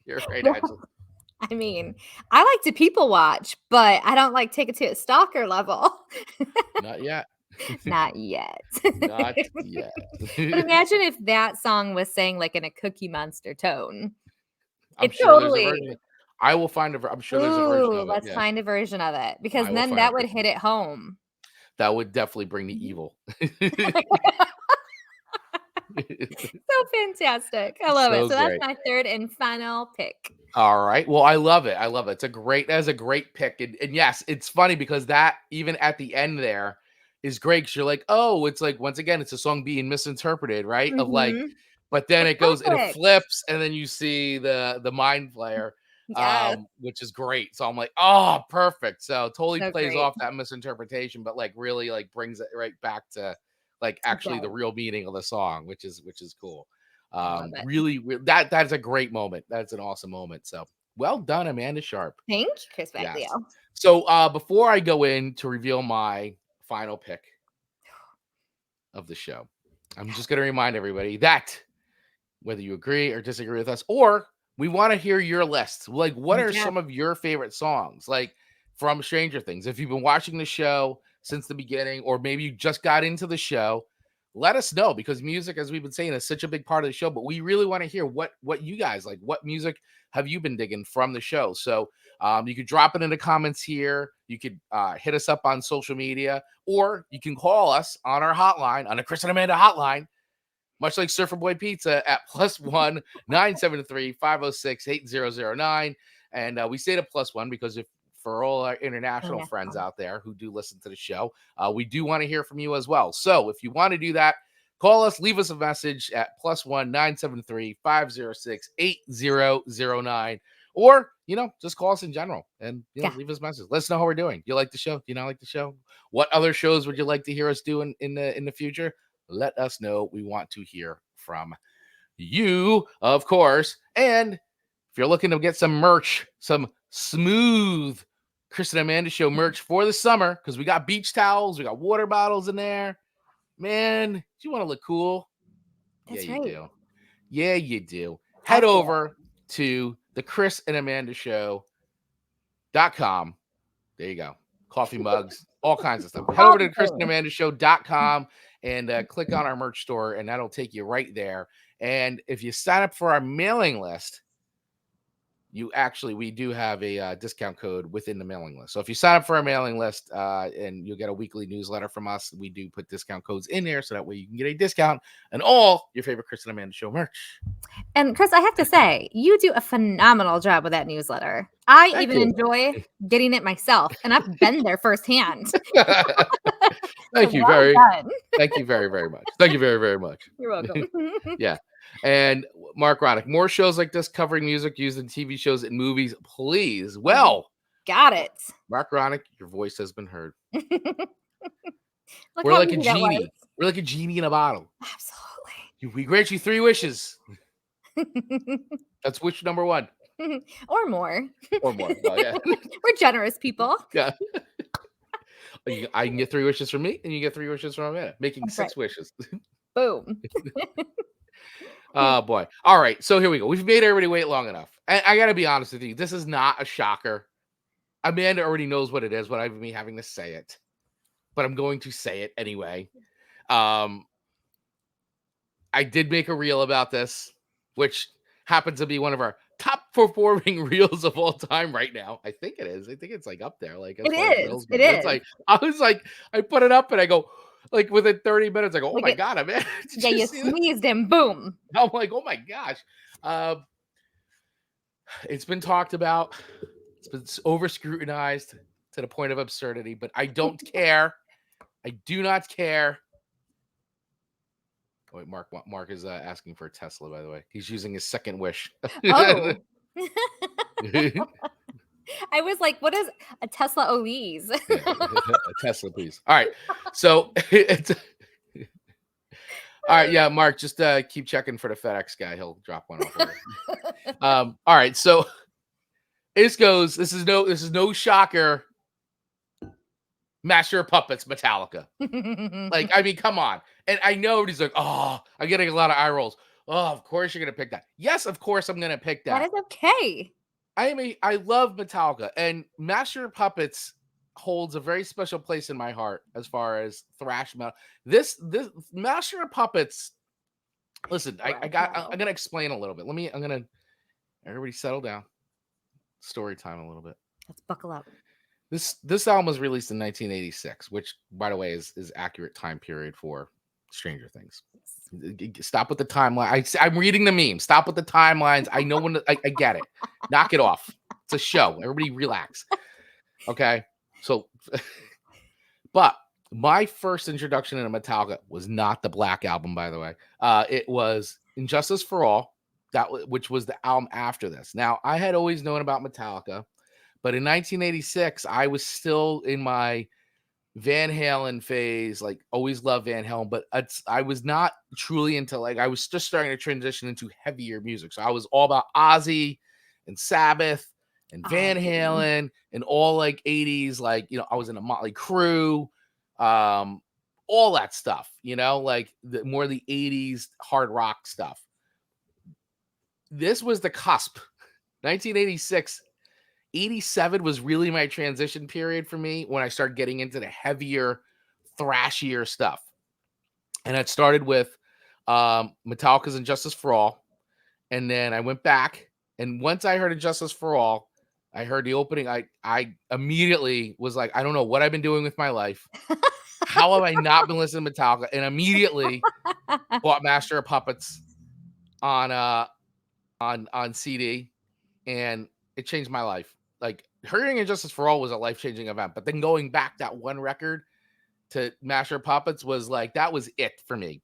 You're right. Actually. I mean, I like to people watch, but I don't take it to a stalker level. Not yet. Not yet. Not yet. But imagine if that song was sang in a Cookie Monster tone. I'm It sure there's a totally. version. I will find I'm sure there's a version Ooh, of it. let's Yeah, find a version of it because I will then find a that would version. hit it home. That would definitely bring the Mhm. evil. So fantastic. I love it. So So that's great. my third and final pick. All right. Well, I love it. I love it. That's a great pick. And yes, it's funny because that even at the end there is great. Because you're like, oh, it's like once again, it's a song being misinterpreted, right? Of like, Mhm. but then It's it goes and it perfect. flips, and then you see the mind player, Yes. which is great. So I'm like, oh, perfect. So totally So plays great. off that misinterpretation, but like really like brings it right back to like It actually the does. real meaning of the song, which is cool. I love it. That's a great moment. That's an awesome moment. So well done, Amanda Sharp. Thank you, Chris Yes. Baglio. So before I go in to reveal my final pick of the show, I'm just going to remind everybody that whether you agree or disagree with us, or we want to hear your lists. Like, what are Yes. some of your favorite songs, like from Stranger Things? If you've been watching the show since the beginning, or maybe you just got into the show, let us know because music, as we've been saying, is such a big part of the show. But we really want to hear what you guys like. What music have you been digging from the show? So you could drop it in the comments here. You could hit us up on social media, or you can call us on our hotline, on the Chris and Amanda hotline, much like Surfer Boy Pizza at +1 973 506 8009. And we say the +1 because if for all our international friends out there who do listen to the show, we do want to hear from you as well. So if you want to do that, call us, leave us a message at +1 973 506 8009. Or, just call us in general and, Yeah. leave us a message. Let us know how we're doing. You like the show? Do you not like the show? What other shows would you like to hear us do in the future? Let us know. We want to hear from you, of course. And if you're looking to get some merch, some smooth Chris and Amanda Show merch for the summer, because we got beach towels, we got water bottles in there. Man, do you want to look cool? That's Yeah, you right. do. Yeah, you do. I Head feel over to the Chris and Amanda Show.com. There you go. Coffee mugs, all kinds of stuff. Head all over the to things. chrisandamandashow.com and click on our merch store, and that'll take you right there. And if you sign up for our mailing list, we do have a discount code within the mailing list. So if you sign up for our mailing list and you'll get a weekly newsletter from us, we do put discount codes in there so that way you can get a discount on all your favorite Chris and Amanda Show merch. And Chris, I have to say, you do a phenomenal job with that newsletter. I Thank even you. enjoy getting it myself, and I've been there firsthand. Thank So you well very, done. thank you very, very much. Thank you very, very much. You're welcome. Yeah. And Mark Ronick, more shows like this covering music used in TV shows and movies, please. Well, Got it. Mark Ronick, your voice has been heard. Look We're how like a easy that was. genie. We're like a genie in a bottle. Absolutely. We grant you 3 wishes. That's wish number 1 Or more. or more. Oh, yeah. We're generous people. Yeah. I can get 3 wishes from me, and you get 3 wishes from Amanda, making That's 6 right. wishes. Boom. Oh, boy. All right. So here we go. We've made everybody wait long enough. I got to be honest with you. This is not a shocker. Amanda already knows what it is without me having to say it, but I'm going to say it anyway. I did make a reel about this, which happens to be one of our top performing reels of all time right now. I think it is. I think it's like up there, like as It far as is. reels go. It It's is. like I put it up and I go, like within 30 minutes, I go, oh Like my it- god, Amanda. Yeah, you sneezed and boom. I'm like, oh my gosh. It's been talked about. It's been over scrutinized to the point of absurdity, but I don't care. I do not care. Oh, wait, Mark is asking for a Tesla, by the way. He's using his second wish. Oh. I was like, what is a Tesla Elise? Yeah, a Tesla, please. All right. So it's all right. Yeah, Mark, just keep checking for the FedEx guy. He'll drop one off. All right. So this goes. This is no shocker. Master of Puppets, Metallica. Like, I mean, come on. And I know he's like, oh, I'm getting a lot of eye rolls. Oh, of course you're gonna pick that. Yes, of course I'm gonna pick that. That is okay. I love Metallica, and Master of Puppets holds a very special place in my heart as far as thrash metal. This Master of Puppets. Listen, I'm gonna explain a little bit. I'm gonna Everybody settle down. Story time a little bit. Let's buckle up. This album was released in 1986, which, by the way, is accurate time period for Stranger Things. Stop with the timeline. I'm reading the meme. Stop with the timelines. I know when I get it. Knock it off. It's a show. Everybody relax. Okay. So, but my first introduction into Metallica was not the Black Album, by the way. It was Injustice for All, which was the album after this. Now, I had always known about Metallica, but in 1986, I was still in my Van Halen phase, like always loved Van Halen, but I was not truly into, like, I was just starting to transition into heavier music. So I was all about Ozzy and Sabbath and Van Halen and all like 80s, like, you know, I was in a Motley Crue, all that stuff, you know, like more the 80s hard rock stuff. This was the cusp. 1986. 87 was really my transition period for me when I started getting into the heavier, thrashier stuff. And it started with Metallica's Injustice for All. And then I went back. And once I heard Injustice for All, I heard the opening. I immediately was like, I don't know what I've been doing with my life. How have I not been listening to Metallica? And immediately bought Master of Puppets on CD. And it changed my life. Like, hearing Injustice for All was a life-changing event, but then going back that one record to Master of Puppets was like, that was it for me.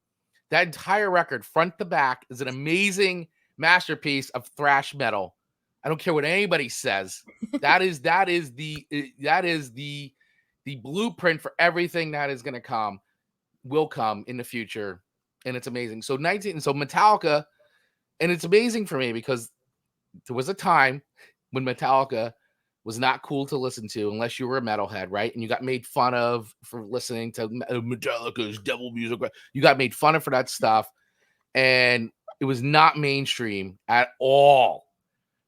That entire record, front to back, is an amazing masterpiece of thrash metal. I don't care what anybody says. That is the blueprint for everything that is going to will come in the future, and it's amazing. So Metallica, and it's amazing for me because there was a time when Metallica was not cool to listen to unless you were a metalhead, right? And you got made fun of for listening to Metallica's devil music. You got made fun of for that stuff. And it was not mainstream at all,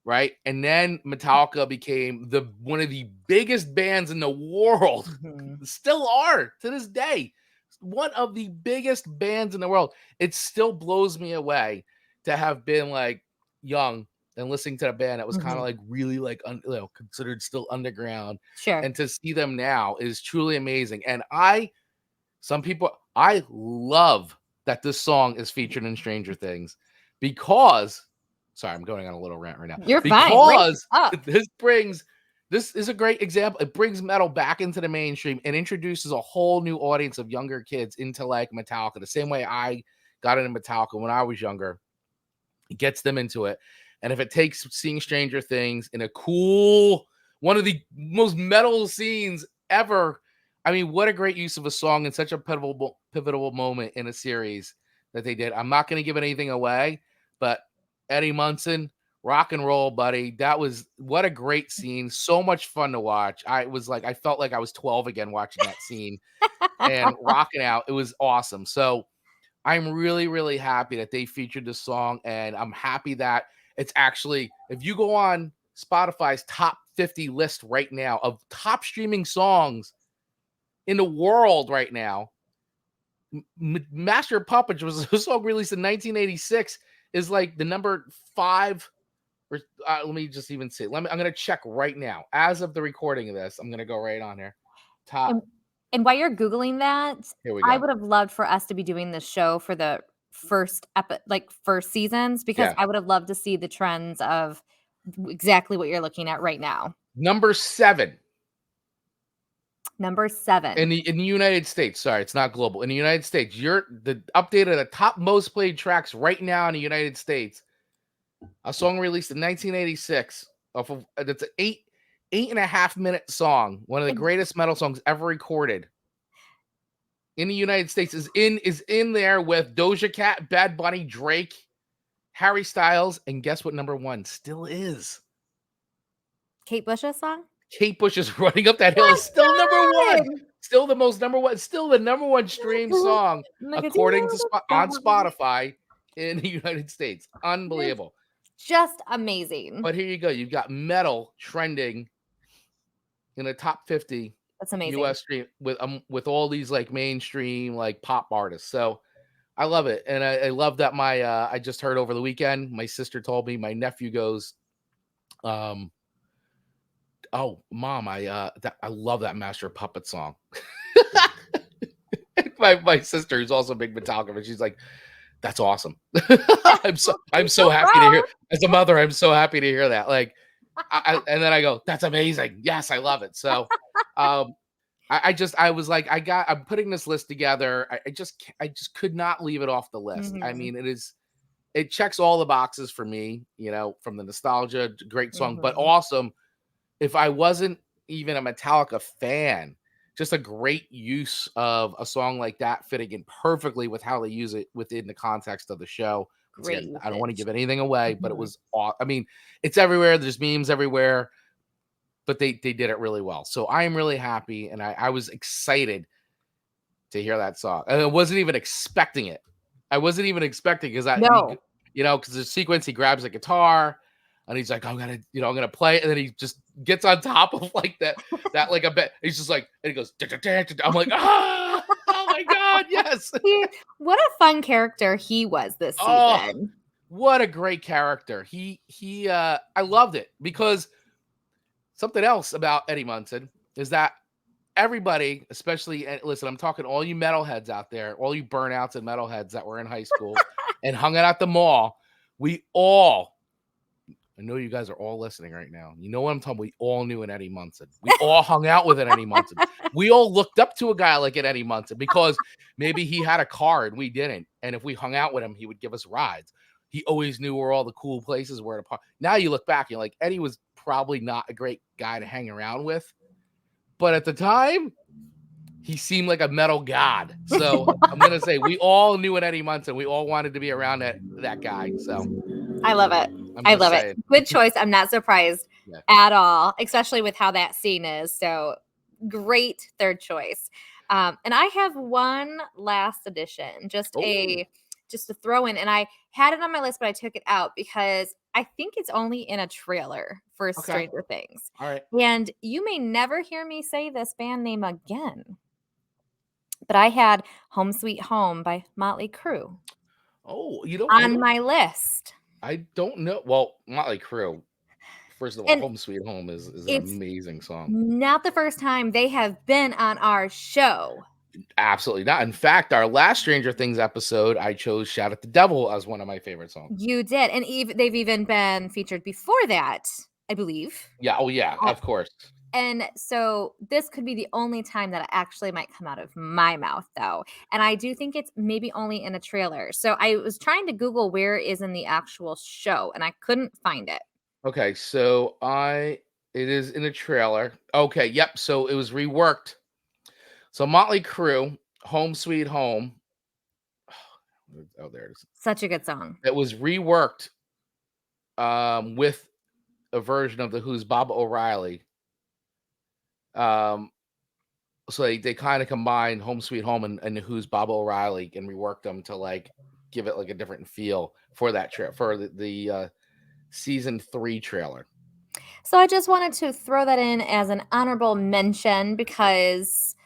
right? And then Metallica became one of the biggest bands in the world. Mm-hmm. Still are to this day. One of the biggest bands in the world. It still blows me away to have been like young and listening to a band that was kind of like really like considered still underground. Sure. And to see them now is truly amazing. And I love that this song is featured in Stranger Things because, sorry, I'm going on a little rant right now. You're fine. Because this is a great example. It brings metal back into the mainstream and introduces a whole new audience of younger kids into like Metallica, the same way I got into Metallica when I was younger. It gets them into it. And if it takes seeing Stranger Things in a cool, one of the most metal scenes ever, I mean, what a great use of a song in such a pivotal moment in a series that they did. I'm not going to give anything away, but Eddie Munson, rock and roll, buddy. What a great scene. So much fun to watch. I felt like I was 12 again watching that scene and rocking out. It was awesome. So I'm really, really happy that they featured this song, and I'm happy that it's actually, if you go on Spotify's top 50 list right now of top streaming songs in the world right now, Master of Puppets was a song released in 1986, is like the number 5. Or let me just even see. I'm going to check right now. As of the recording of this, I'm going to go right on here. Top. And while you're Googling that, Here we go. I would have loved for us to be doing this show for the first seasons, because I would have loved to see the trends of exactly what you're looking at right now. Number 7. In the United States. Sorry, it's not global. In the United States, the update of the top most played tracks right now in the United States. A song released in 1986 that's an 8.5 minute song, one of the greatest metal songs ever recorded in the United States, is in there with Doja Cat, Bad Bunny, Drake, Harry Styles, and guess what number 1 still is? Kate Bush's song? Kate Bush is Running Up That Hill is still number 1. Still the most number 1, still the number 1 stream song according to on Spotify in the United States. Unbelievable. Just amazing. But here you go. You've got metal trending in the top 50. That's amazing. US stream with all these like mainstream like pop artists. So I love it. And I love that I just heard over the weekend, my sister told me my nephew goes Um, oh, mom, I love that Master of Puppets song. My sister, who's also a big Metallica, but she's like, that's awesome. I'm so happy to hear. As a mother, I'm so happy to hear that. Like, and then I go, that's amazing. Yes, I love it. So, um, I was like, I'm putting this list together. I just could not leave it off the list. I Mhm, mean, it checks all the boxes for me, from the nostalgia, great song, but mhm. awesome. If I wasn't even a Metallica fan, just a great use of a song like that fitting in perfectly with how they use it within the context of the show. Once Great again, I don't want to usage. give anything away, but it Mhm. was I mean, it's everywhere. There's memes everywhere, but they did it really well. So I am really happy, and I was excited to hear that song. And I wasn't even expecting it. I wasn't even expecting because No. because the sequence he grabs a guitar and he's like, I'm gonna play it, and then he just gets on top of like that like a bit. He's just like, and he goes, "Da, da, da, da, da." I'm like, oh my god, yes. What a fun character he was this Oh, season. what a great character. I loved it because something else about Eddie Munson is that everybody, especially, and listen, I'm talking all you metalheads out there, all you burnouts and metalheads that were in high school and hung out at the mall. We all, I know you guys are all listening right now. You know what I'm talking. We all knew an Eddie Munson. We all hung out with an Eddie Munson. We all looked up to a guy like an Eddie Munson because maybe he had a car and we didn't. And if we hung out with him, he would give us rides. He always knew where all the cool places were to park. Now you look back, you're like, Eddie was probably not a great guy to hang around with. But at the time, he seemed like a metal god. So I'm gonna say we all knew an Eddie Munson. We all wanted to be around that guy. So I love it. I'm I just love it. saying. Good choice. I'm not surprised Yeah. at all, especially with how that scene is. So great third choice. And I have one last addition, Oh, just to throw in. And I had it on my list, but I took it out because I think it's only in a trailer for okay. Stranger Things. All right. And you may never hear me say this band name again, but I had Home Sweet Home by Motley Crue Oh, on my list. I don't know. Well, Motley Crue. First of all, And Home Sweet Home is an it's amazing song. not the first time they have been on our show. Absolutely not. In fact, our last Stranger Things episode, I chose "Shout at the Devil" as one of my favorite songs. You did, and they've even been featured before that, I believe. Yeah. Oh, yeah. Uh, Of course. and so this could be the only time that it actually might come out of my mouth, though. And I do think it's maybe only in a trailer. So I was trying to Google where it is in the actual show, and I couldn't find it. Okay. So it is in a trailer. Okay. Yep. So it was reworked. So Motley Crue, "Home Sweet Home." Oh, there it is. Such a good song. It was reworked with a version of the Who's Bob O'Reilly. Um, so they kind of combined "Home Sweet Home" and the Who's Bob O'Reilly and reworked them to like give it like a different feel for that trip for the season 3 trailer. So I just wanted to throw that in as an honorable mention because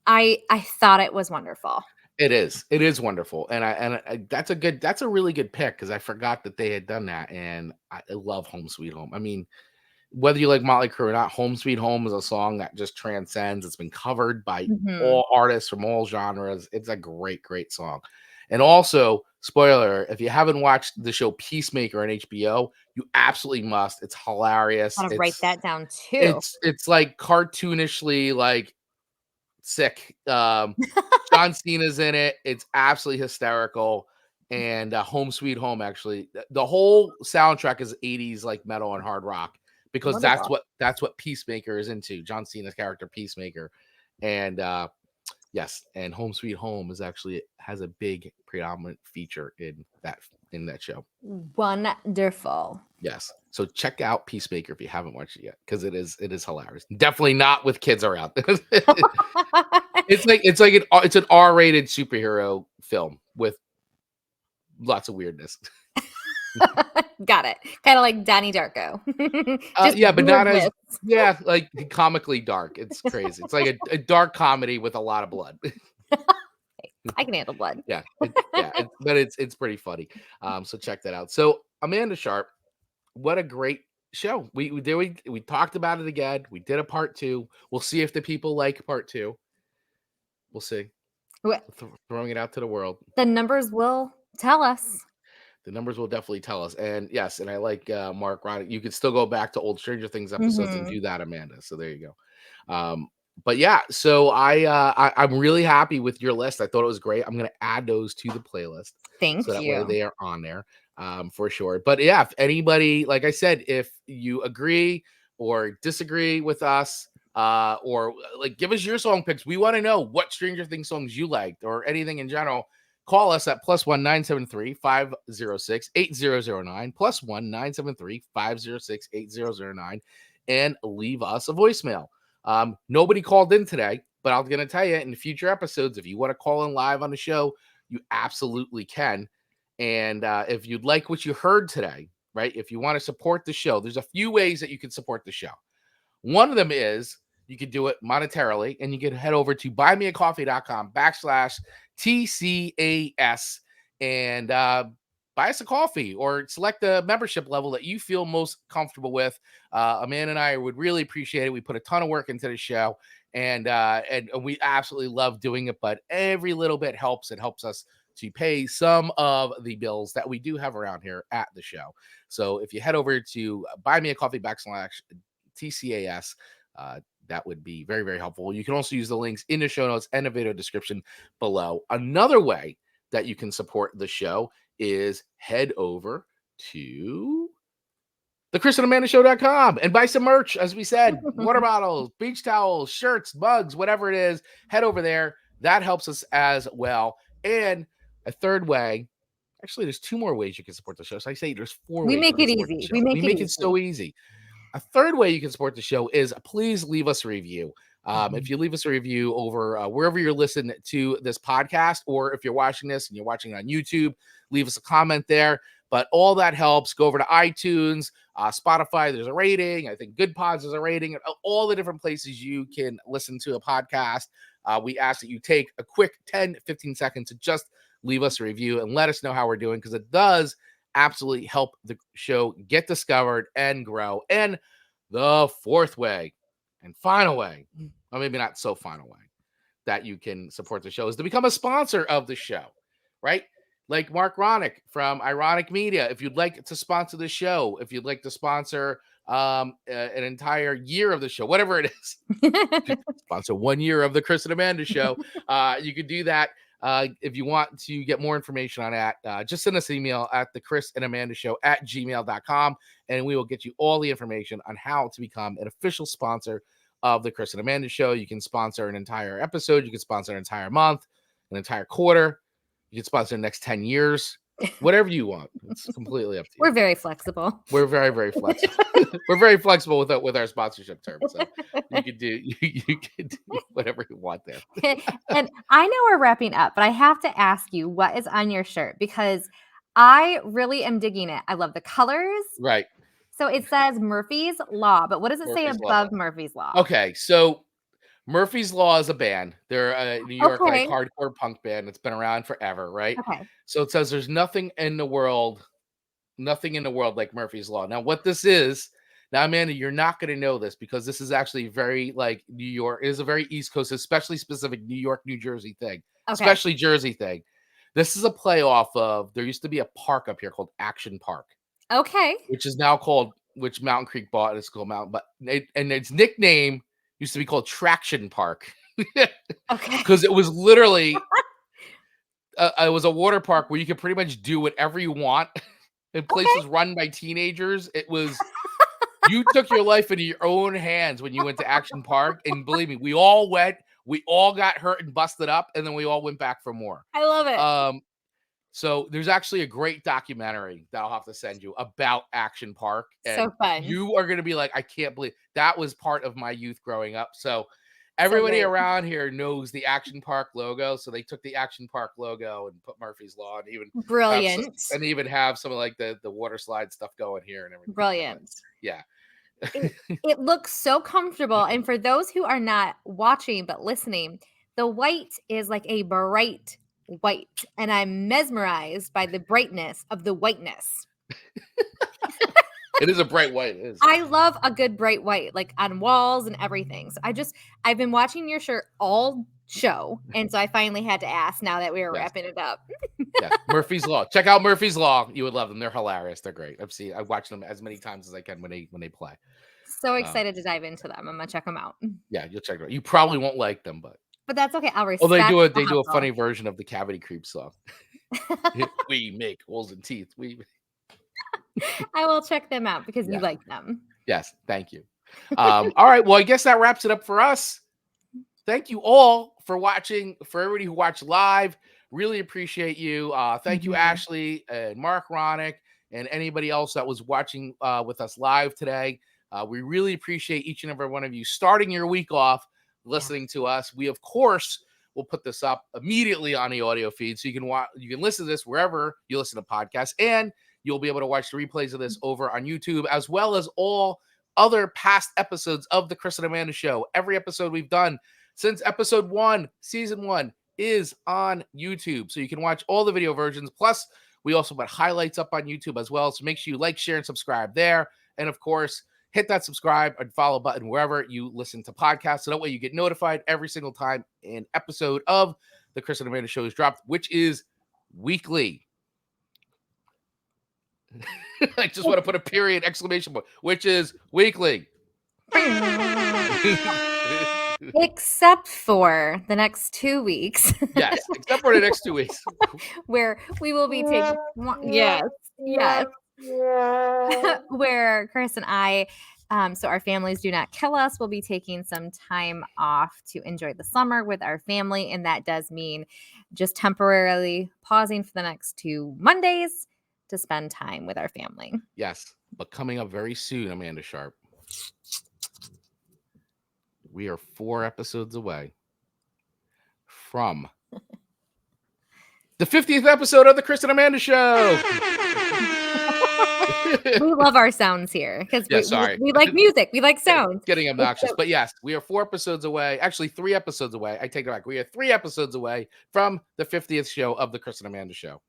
I thought it was wonderful. It is wonderful, and that's a really good pick because I forgot that they had done that, and I love "Home Sweet Home." I mean, whether you like Motley Crue or not, "Home Sweet Home" is a song that just transcends. It's been covered by Mhm. all artists from all genres. It's a great song. And also, spoiler, if you haven't watched the show Peacemaker on HBO, you absolutely must. It's hilarious. Gotta write that down too. It's like cartoonishly like sick. John Cena's in it. It's absolutely hysterical. And Home Sweet Home, actually, the whole soundtrack is 80s like metal and hard rock because Wonderful. that's what Peacemaker is into. John Cena's character Peacemaker, and yes, and Home Sweet Home is actually has a big predominant feature in that show. Wonderful. Yes, so check out Peacemaker if you haven't watched it yet because it is hilarious. Definitely not with kids around. It's an R-rated superhero film with lots of weirdness. Got it. Kind of like Donnie Darko. Just Yeah, but not as weirdness. like comically dark. It's crazy. It's like a dark comedy with a lot of blood. I can handle blood. But it's pretty funny. So check that out. So Amanda Sharp, what a great show. We talked about it again. We did a part 2. We'll see if the people like part 2. We'll see. Throwing it out to the world. The numbers will tell us. The numbers will definitely tell us. And yes, and I like Mark Ron. You could still go back to old Stranger Things episodes and do that, Amanda. So there you go. But yeah, so I'm really happy with your list. I thought it was great. I'm gonna add those to the playlist. Thank so that you. way they are on there for sure. But yeah, if anybody, like I said, if you agree or disagree with us, or like give us your song picks. We want to know what Stranger Things songs you liked or anything in general. Call us at +1 973 506 8009, +1 973 506 8009, and leave us a voicemail. Nobody called in today, but I'm going to tell you in future episodes, if you want to call in live on the show, you absolutely can. And if you'd like what you heard today, right, if you want to support the show, there's a few ways that you can support the show. One of them is you can do it monetarily, and you can head over to buymeacoffee.com/TC&AS and buy us a coffee or select the membership level that you feel most comfortable with. Amanda and I would really appreciate it. We put a ton of work into the show, and we absolutely love doing it, but every little bit helps. It helps us to pay some of the bills that we do have around here at the show. So if you head over to buymeacoffee.com/TCAS, that would be very, very helpful. You can also use the links in the show notes and the video description below. Another way that you can support the show is head over to thechrisandamandashow.com and buy some merch. As we said, water bottles, beach towels, shirts, mugs, whatever it is, head over there. That helps us as well. And a third way, actually, there's 2 more ways you can support the show. So I say there's 4 ways. We make it easy. We make it so easy. A third way you can support the show is please leave us a review. If you leave us a review over wherever you're listening to this podcast, or if you're watching this and you're watching it on YouTube, leave us a comment there. But all that helps. Go over to iTunes, Spotify, there's a rating. I think Good Pods is a rating. All the different places you can listen to a podcast. We ask that you take a quick 10, 15 seconds to just leave us a review and let us know how we're doing, because it does absolutely help the show get discovered and grow. And the fourth way and final way, or maybe not so final way, that you can support the show is to become a sponsor of the show, right? Like Mark Ronick from Ironic Media. If you'd like to sponsor the show, if you'd like to sponsor an entire year of the show, whatever it is, sponsor 1 year of the Chris and Amanda show, you could do that. If you want to get more information on that, just send us an email at thechrisandamandashow@gmail.com, and we will get you all the information on how to become an official sponsor of the Chris and Amanda show. You can sponsor an entire episode. You can sponsor an entire month, an entire quarter. You can sponsor the next 10 years, whatever you want. It's completely up to you. We're very flexible. We're very, very flexible. We're very flexible with our sponsorship terms. So you can do whatever you want there. And I know we're wrapping up, but I have to ask you what is on your shirt, because I really am digging it. I love the colors. Right. So it says Murphy's Law, but what does it say above Murphy's Law? Okay, so Murphy's Law is a band. They're a New York like hardcore punk band that's been around forever, right? Okay. So it says there's nothing in the world like Murphy's Law. Now, what this is, now, Amanda, you're not going to know this because this is actually very like New York. It is a very East Coast, especially specific New York, New Jersey thing, especially Jersey thing. This is a play off of, there used to be a park up here called Action Park. Okay. Which is now called, which Mountain Creek bought. It's called Mountain, but and its nickname used to be called Traction Park. Okay. Because it was literally, it was a water park where you could pretty much do whatever you want. The place was run by teenagers. It was, you took your life into your own hands when you went to Action Park. And believe me, we all went, we all got hurt and busted up, and then we all went back for more. I love it. So there's actually a great documentary that I'll have to send you about Action Park. And so fun. You are going to be like, I can't believe that was part of my youth growing up. So everybody around here knows the Action Park logo. So they took the Action Park logo and put Murphy's Law, and even brilliant. And even have some of like the water slide stuff going here and everything. Brilliant. Yeah. It looks so comfortable. And for those who are not watching but listening, the white is like a bright white, and I'm mesmerized by the brightness of the whiteness. It is a bright white. It is. I love a good bright white, like on walls and everything. So I've been watching your shirt all show. And so I finally had to ask now that we were wrapping it up. Yes. Murphy's Law. Check out Murphy's Law. You would love them. They're hilarious. They're great. I've watched them as many times as I can when they play. So excited to dive into them. I'm gonna check them out. Yeah, you'll check it out. You probably won't like them, but that's okay. I'll respect. Oh, they do a funny version of the Cavity Creep song. We make holes in teeth. I will check them out because you like them. Yes, thank you. All right, well, I guess that wraps it up for us. Thank you all for watching. For everybody who watched live, really appreciate you. Thank you, Ashley and Mark Ronick, and anybody else that was watching with us live today. We really appreciate each and every one of you starting your week off listening to us. We, of course, will put this up immediately on the audio feed, so you can listen to this wherever you listen to podcasts, and you'll be able to watch the replays of this over on YouTube, as well as all other past episodes of the Chris and Amanda Show. Every episode we've done since episode 1, season 1, is on YouTube, so you can watch all the video versions. Plus, we also put highlights up on YouTube as well, so make sure you like, share, and subscribe there. And of course, hit that subscribe and follow button wherever you listen to podcasts, so that way you get notified every single time an episode of the Chris and Amanda Show is dropped, which is weekly. I just want to put a period, exclamation point, which is weekly. Except for the next 2 weeks. Yes, except for the next 2 weeks. Where we will be taking, yes. Where Chris and I, so our families do not kill us, we'll be taking some time off to enjoy the summer with our family. And that does mean just temporarily pausing for the next 2 Mondays to spend time with our family. Yes, but coming up very soon, Amanda Sharp, we are 4 episodes away from the 50th episode of the Chris and Amanda Show. We love our sounds here because we like music. We like sounds. Getting obnoxious. But yes, we are 4 episodes away. Actually, 3 episodes away. I take it back. We are 3 episodes away from the 50th show of the Chris and Amanda Show.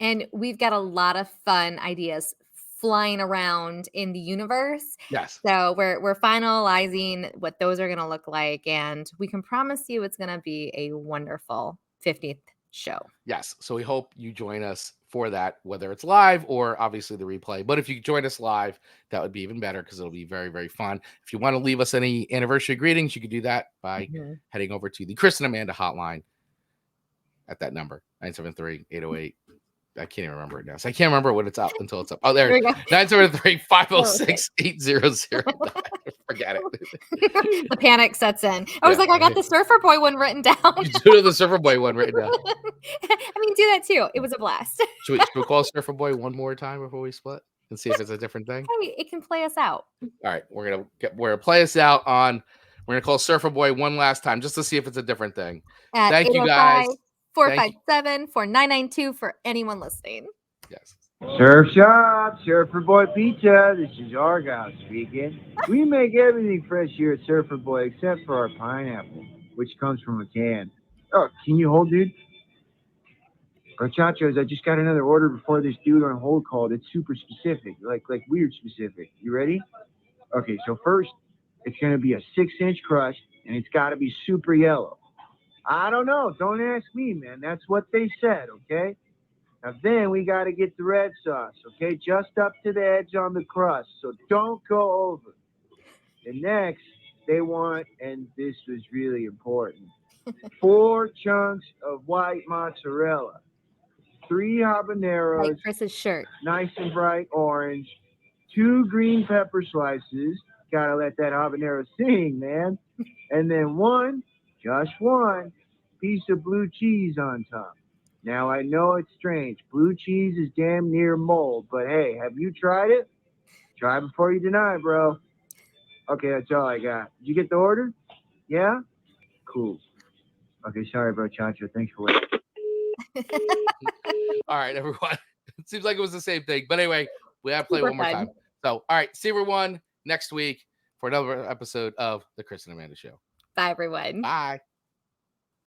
And we've got a lot of fun ideas flying around in the universe. Yes. So we're finalizing what those are going to look like. And we can promise you it's going to be a wonderful 50th show. Yes. So we hope you join us for that, whether it's live or obviously the replay. But if you join us live, that would be even better because it'll be very, very fun. If you want to leave us any anniversary greetings, you could do that by heading over to the Chris and Amanda hotline at that number, 973-808. I can't even remember it now. So I can't remember when it's up until it's up. Oh, there it is. 973-506-8009. Forget it. The panic sets in. I was like, I got the Surfer Boy one written down. You do the Surfer Boy one written down. I mean, do that too. It was a blast. Should we call Surfer Boy one more time before we split and see if it's a different thing? Hey, it can play us out. All right, we're gonna play us out on. We're gonna call Surfer Boy one last time just to see if it's a different thing. Thank you guys. 457-4992 for anyone listening. Yes. Surf Shop, Surfer Boy Pizza. This is Argyle speaking. We make everything fresh here at Surfer Boy except for our pineapple, which comes from a can. Oh, can you hold, dude? Muchachos, I just got another order before this dude on hold called. It's super specific, like weird specific. You ready? Okay, so first, it's going to be a 6-inch crust, and it's got to be super yellow. I don't know. Don't ask me, man. That's what they said, okay? Now then we got to get the red sauce, okay? Just up to the edge on the crust, so don't go over. And next, they want, and this was really important, 4 chunks of white mozzarella, 3 habaneros, like Chris's shirt, nice and bright orange, 2 green pepper slices, gotta let that habanero sing, man, and then just one piece of blue cheese on top. Now, I know it's strange. Blue cheese is damn near mold, but hey, have you tried it? Try before you deny, bro. Okay, that's all I got. Did you get the order? Yeah? Cool. Okay, sorry, bro, Chacho. Thanks for waiting. All right, everyone. It seems like it was the same thing. But anyway, we have to play one more time. So, all right, see everyone next week for another episode of the Chris and Amanda Show. Bye, everyone. Bye.